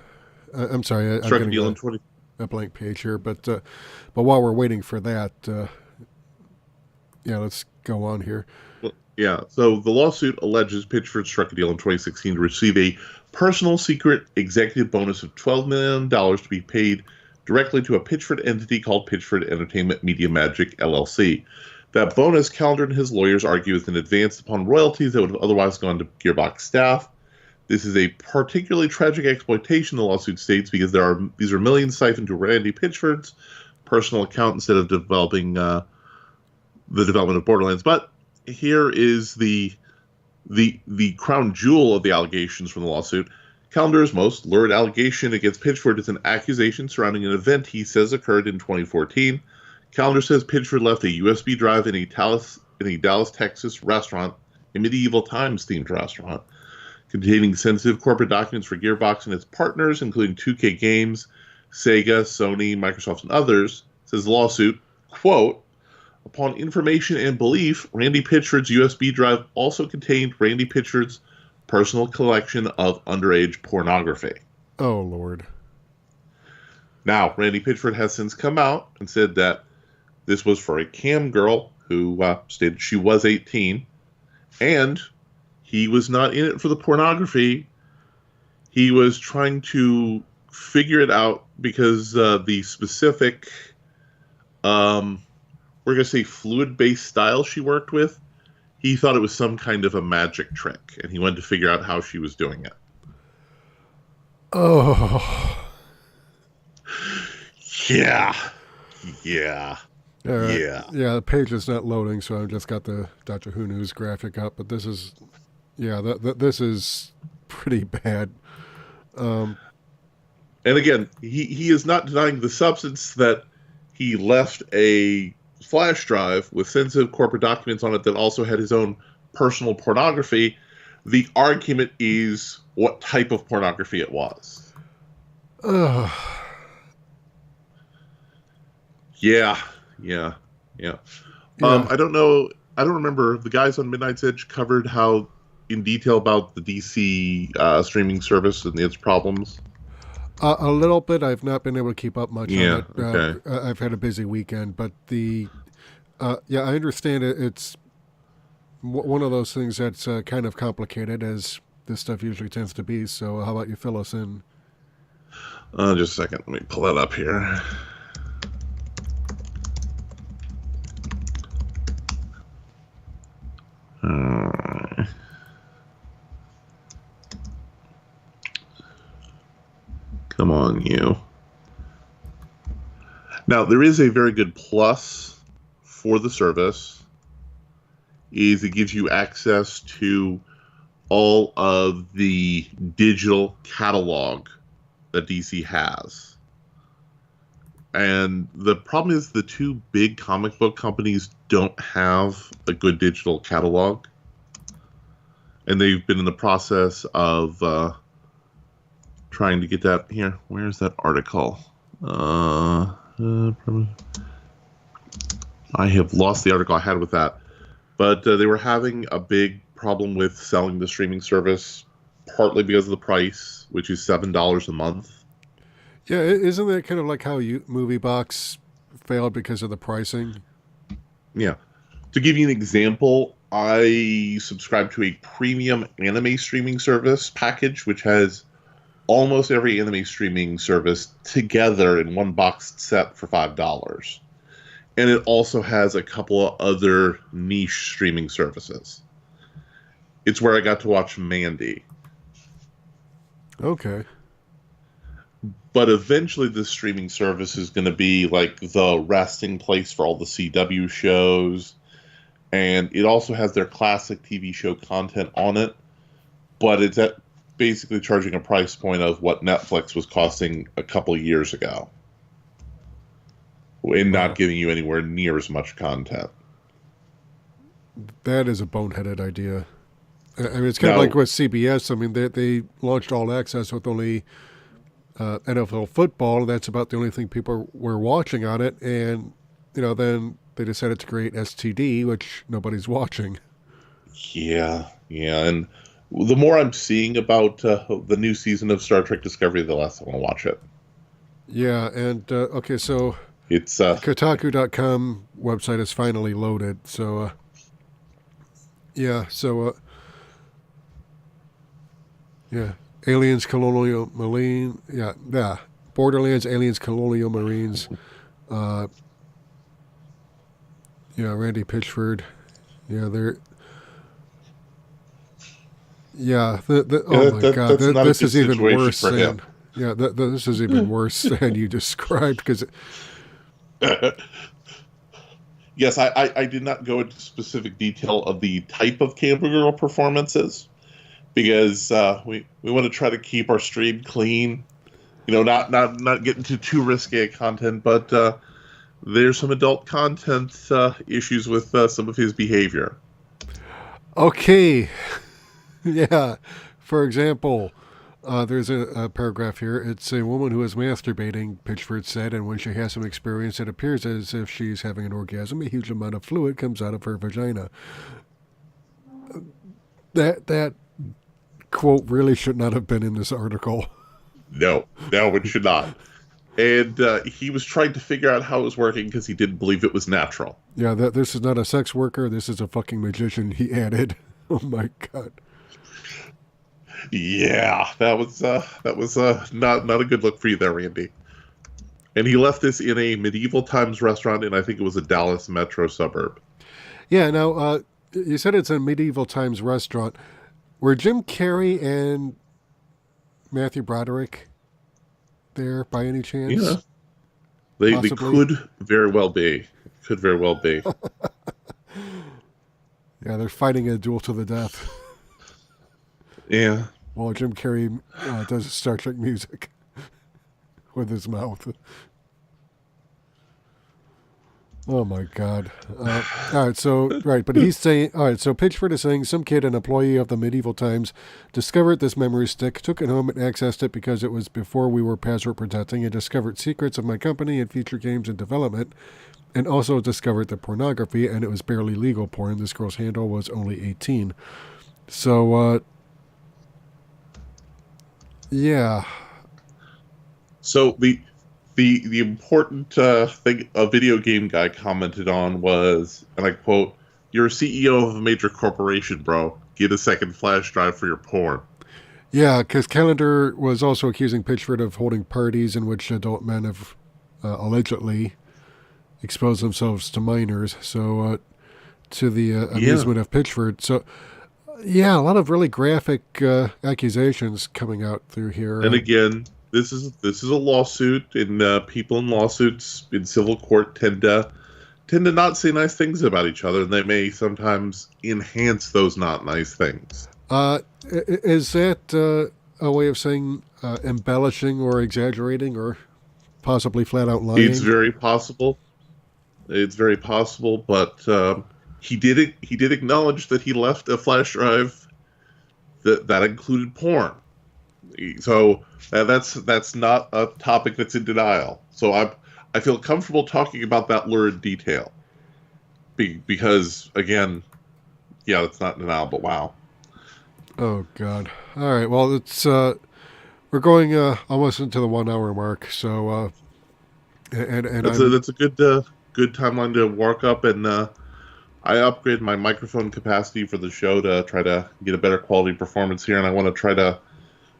I'm sorry. Struck a deal in 20. A blank page here, but while we're waiting for that, let's go on here. So the lawsuit alleges Pitchford struck a deal in 2016 to receive a personal secret executive bonus of $12 million to be paid directly to a Pitchford entity called Pitchford Entertainment Media Magic LLC. That bonus, Calendar and his lawyers argue, is an advance upon royalties that would have otherwise gone to Gearbox staff. This is a particularly tragic exploitation, the lawsuit states, because these are millions siphoned to Randy Pitchford's personal account instead of developing the development of Borderlands. But here is the crown jewel of the allegations from the lawsuit. Calendar's most lurid allegation against Pitchford is an accusation surrounding an event he says occurred in 2014. Calendar says Pitchford left a USB drive in a Dallas, Texas restaurant, a medieval times themed restaurant, containing sensitive corporate documents for Gearbox and its partners, including 2K Games, Sega, Sony, Microsoft, and others. Says the lawsuit, quote, upon information and belief, Randy Pitchford's USB drive also contained Randy Pitchford's personal collection of underage pornography. Oh, Lord. Now, Randy Pitchford has since come out and said that this was for a cam girl who stated she was 18, and he was not in it for the pornography. He was trying to figure it out because the specific, we're going to say fluid-based style she worked with, he thought it was some kind of a magic trick, and he wanted to figure out how she was doing it. Oh. Yeah. The page is not loading, so I've just got the Doctor Who News graphic up, but this is, this is pretty bad. And again, he is not denying the substance that he left a flash drive with sensitive corporate documents on it that also had his own personal pornography. The argument is what type of pornography it was. Yeah. I don't know. I don't remember. The guys on Midnight's Edge covered how in detail about the DC streaming service and its problems. A little bit. I've not been able to keep up much on it. Okay. I've had a busy weekend, but I understand it. It's one of those things that's kind of complicated, as this stuff usually tends to be. So how about you fill us in? Just a second. Let me pull that up here. Come on, you. Now, there is a very good plus for the service, is it gives you access to all of the digital catalog that DC has. And the problem is the two big comic book companies don't have a good digital catalog. And they've been in the process of trying to get that here. Where's that article? I have lost the article I had with that. But they were having a big problem with selling the streaming service, partly because of the price, which is $7 a month. Yeah, isn't that kind of like how MovieBox failed because of the pricing? Yeah. To give you an example, I subscribe to a premium anime streaming service package, which has almost every anime streaming service together in one boxed set for $5. And it also has a couple of other niche streaming services. It's where I got to watch Mandy. Okay. But eventually this streaming service is going to be like the resting place for all the CW shows. And it also has their classic TV show content on it. But it's basically charging a price point of what Netflix was costing a couple of years ago, and not giving you anywhere near as much content. That is a boneheaded idea. I mean, it's kind of like with CBS. I mean, they launched All Access with only NFL football, and that's about the only thing people were watching on it. And, then they decided to create STD, which nobody's watching. Yeah. And the more I'm seeing about the new season of Star Trek Discovery, the less I want to watch it. Yeah, and, okay, so it's Kotaku.com website is finally loaded, so, yeah, Aliens, Colonial Marine, Borderlands, Aliens, Colonial Marines, Randy Pitchford, they're, oh my God, this is even worse than, this is even worse than you described, because yes, I did not go into specific detail of the type of Camper Girl performances, because we want to try to keep our stream clean, not get into too risque content, but there's some adult content issues with some of his behavior. Okay. Yeah. For example, there's a paragraph here. It's a woman who is masturbating, Pitchford said, and when she has some experience, it appears as if she's having an orgasm. A huge amount of fluid comes out of her vagina. That quote really should not have been in this article. No, it should not. And he was trying to figure out how it was working because he didn't believe it was natural. Yeah, this is not a sex worker. This is a fucking magician, he added. Oh, my God. Yeah, that was not a good look for you there, Randy. And he left this in a medieval times restaurant, and I think it was a Dallas metro suburb. Yeah, now, you said it's a medieval times restaurant. Were Jim Carrey and Matthew Broderick there by any chance? Yeah, they could very well be. Could very well be. Yeah, they're fighting a duel to the death. Yeah. While Jim Carrey does Star Trek music with his mouth. Oh, my God. All right, but he's saying, all right, so Pitchford is saying some kid, an employee of the medieval times, discovered this memory stick, took it home and accessed it because it was before we were password protecting, and discovered secrets of my company and future games in development, and also discovered the pornography, and it was barely legal porn. This girl's handle was only 18. So, yeah. So the important thing a video game guy commented on was, and I quote, "You're a CEO of a major corporation, bro. Get a second flash drive for your porn." Yeah, because Callender was also accusing Pitchford of holding parties in which adult men have allegedly exposed themselves to minors. So, to the amusement of Pitchford. So, yeah, a lot of really graphic accusations coming out through here. And again, this is a lawsuit, and people in lawsuits in civil court tend to not say nice things about each other, and they may sometimes enhance those not nice things. Is that a way of saying embellishing or exaggerating or possibly flat out lying? It's very possible. But he did acknowledge that he left a flash drive that included porn. So that's not a topic that's in denial. So I feel comfortable talking about that lurid detail because again, yeah, it's not in denial. But wow. Oh God. All right. Well, it's we're going almost into the 1 hour mark. So and that's a good timeline to work up, and I upgraded my microphone capacity for the show to try to get a better quality performance here, and I want to try to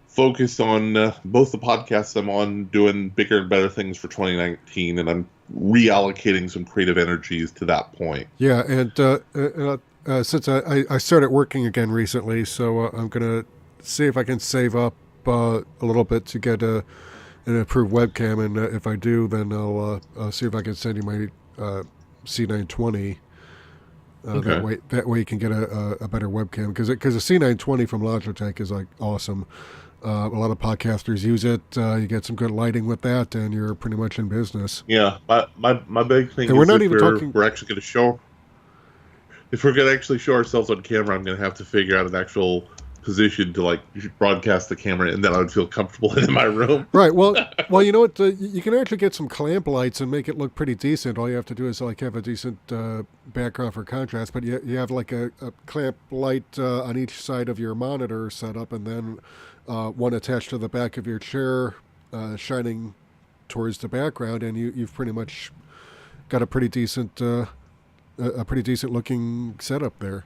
focus on both the podcasts I'm on doing bigger and better things for 2019, and I'm reallocating some creative energies to that point. Yeah, and since I started working again recently, so I'm going to see if I can save up a little bit to get an improved webcam, and if I do, then I'll see if I can send you my C920 Okay. That way you can get a better webcam because the C920 from Logitech is like awesome. A lot of podcasters use it. You get some good lighting with that, and you're pretty much in business. Yeah, my big thing And we're is not if even talking. we're actually going to show if we're going to actually show ourselves on camera, I'm going to have to figure out an actual position to like broadcast the camera, and then I would feel comfortable in my room. Right. Well, you know what? You can actually get some clamp lights and make it look pretty decent. All you have to do is like have a decent background for contrast. But you have like a clamp light on each side of your monitor set up, and then one attached to the back of your chair, shining towards the background, and you've pretty much got a pretty decent looking setup there.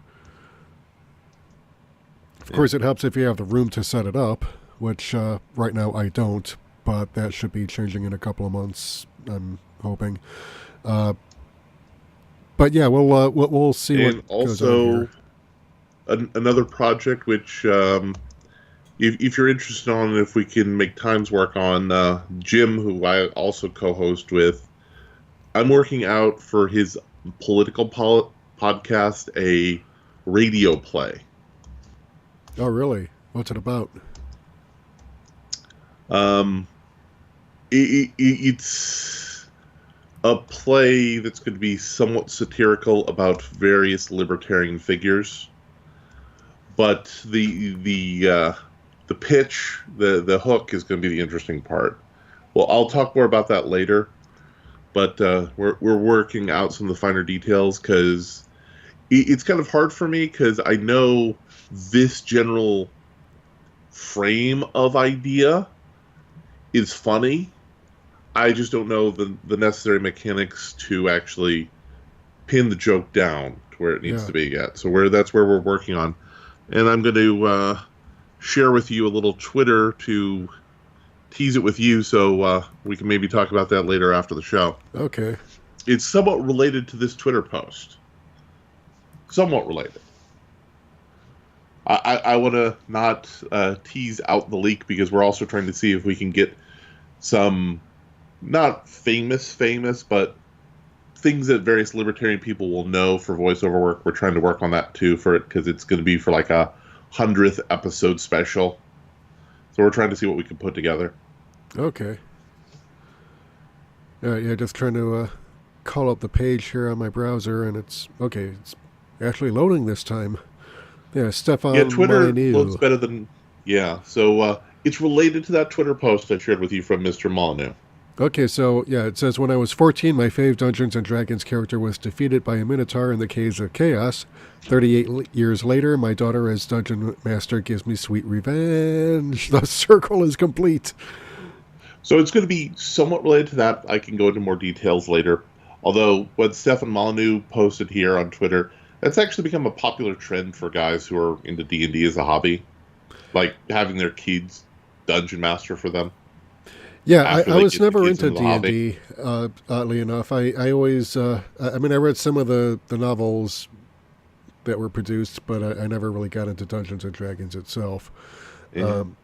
Of course, it helps if you have the room to set it up, which right now I don't, but that should be changing in a couple of months, I'm hoping. But yeah, we'll see And what goes on also here. another project which, if you're interested on, if we can make times work on, Jim, who I also co-host with, I'm working out for his political podcast a radio play. Oh, really? What's it about? It's a play that's going to be somewhat satirical about various libertarian figures, but the pitch, the hook is going to be the interesting part. Well, I'll talk more about that later, but we're working out some of the finer details because it's kind of hard for me because I know this general frame of idea is funny. I just don't know the necessary mechanics to actually pin the joke down to where it needs to be yet. So that's where we're working on. And I'm going to share with you a little Twitter to tease it with you so we can maybe talk about that later after the show. Okay. It's somewhat related to this Twitter post. Somewhat related. I want to not tease out the leak because we're also trying to see if we can get some, not famous, but things that various libertarian people will know for voiceover work. We're trying to work on that too for it because it's going to be for like a 100th episode special. So we're trying to see what we can put together. Okay. Yeah, just trying to call up the page here on my browser, and it's actually loading this time. Yeah, Stefan Yeah, Twitter Molyneux. looks better than... Yeah, so it's related to that Twitter post I shared with you from Mr. Molyneux. Okay, so, yeah, it says, when I was 14, my fave Dungeons & Dragons character was defeated by a Minotaur in the Caves of Chaos. 38 years later, my daughter as Dungeon Master gives me sweet revenge. The circle is complete. So it's going to be somewhat related to that. I can go into more details later. Although, what Stefan Molyneux posted here on Twitter... That's actually become a popular trend for guys who are into D&D as a hobby. Like, having their kids Dungeon Master for them. Yeah, I was never into D&D, oddly enough. I always... I read some of the novels that were produced, but I never really got into Dungeons & Dragons itself. Yeah. And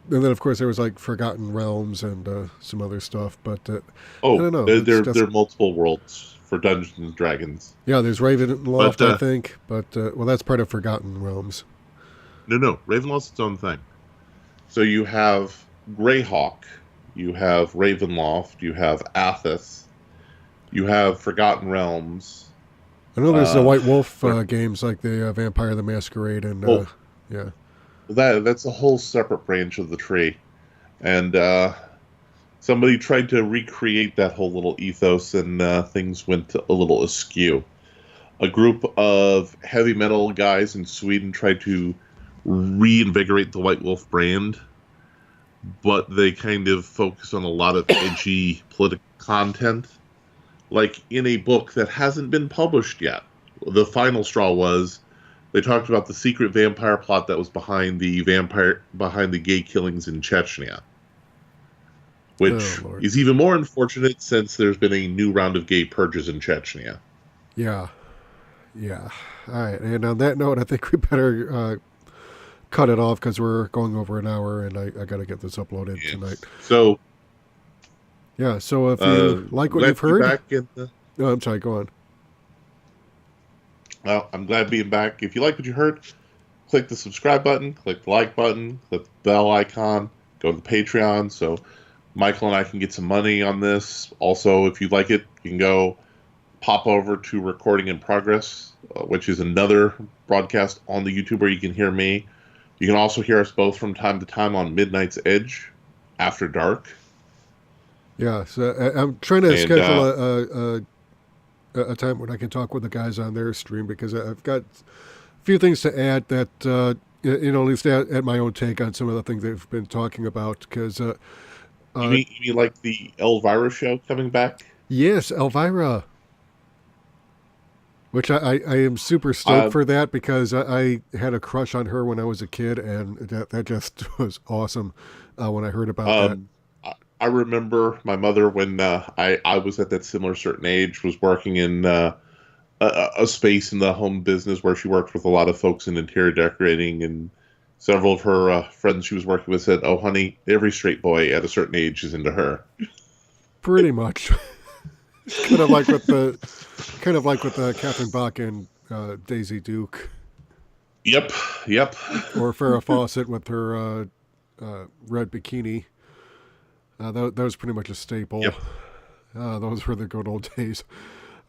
then, of course, there was, like, Forgotten Realms and some other stuff, but... I don't know. There are multiple worlds for Dungeons and Dragons. Yeah, there's Ravenloft, I think, but that's part of Forgotten Realms. No, Ravenloft's its own thing. So you have Greyhawk, you have Ravenloft, you have Athos, you have Forgotten Realms. I know there's the White Wolf games like the Vampire the Masquerade and yeah. That's a whole separate branch of the tree, and somebody tried to recreate that whole little ethos, and things went a little askew. A group of heavy metal guys in Sweden tried to reinvigorate the White Wolf brand, but they kind of focus on a lot of edgy political content. Like in a book that hasn't been published yet. The final straw was they talked about the secret vampire plot that was behind the gay killings in Chechnya. Which is even more unfortunate since there's been a new round of gay purges in Chechnya. Yeah. All right. And on that note, I think we better cut it off because we're going over an hour, and I got to get this uploaded tonight. So, yeah. So if you like what you've heard, back in no, I'm sorry. Go on. Well, I'm glad being back. If you like what you heard, click the subscribe button, click the like button, click the bell icon, go to the Patreon so Michael and I can get some money on this. Also, if you like it, you can go pop over to Recording in Progress, which is another broadcast on the YouTube where you can hear me. You can also hear us both from time to time on Midnight's Edge after dark. Yeah, so I'm trying to And schedule a time when I can talk with the guys on their stream, because I've got a few things to add that, at least add my own take on some of the things they've been talking about. Because you mean like the Elvira show coming back? yes, Elvira, which I am super stoked for that, because I had a crush on her when I was a kid, and that just was awesome when I heard about that. I remember my mother, when I was at that similar certain age, was working in a space in the home business where she worked with a lot of folks in interior decorating, and several of her friends she was working with said, "Oh, honey, every straight boy at a certain age is into her." Pretty much, kind of like with the Catherine Bach and Daisy Duke. Yep. Or Farrah Fawcett with her red bikini. That was pretty much a staple. Yep. Those were the good old days.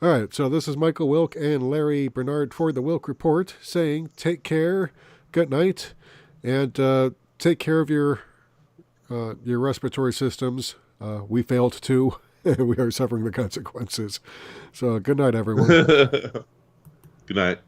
All right, so this is Michael Wilk and Larry Bernard for the Wilk Report saying take care, good night, and take care of your respiratory systems. We failed too. We are suffering the consequences. So good night, everyone. Good night.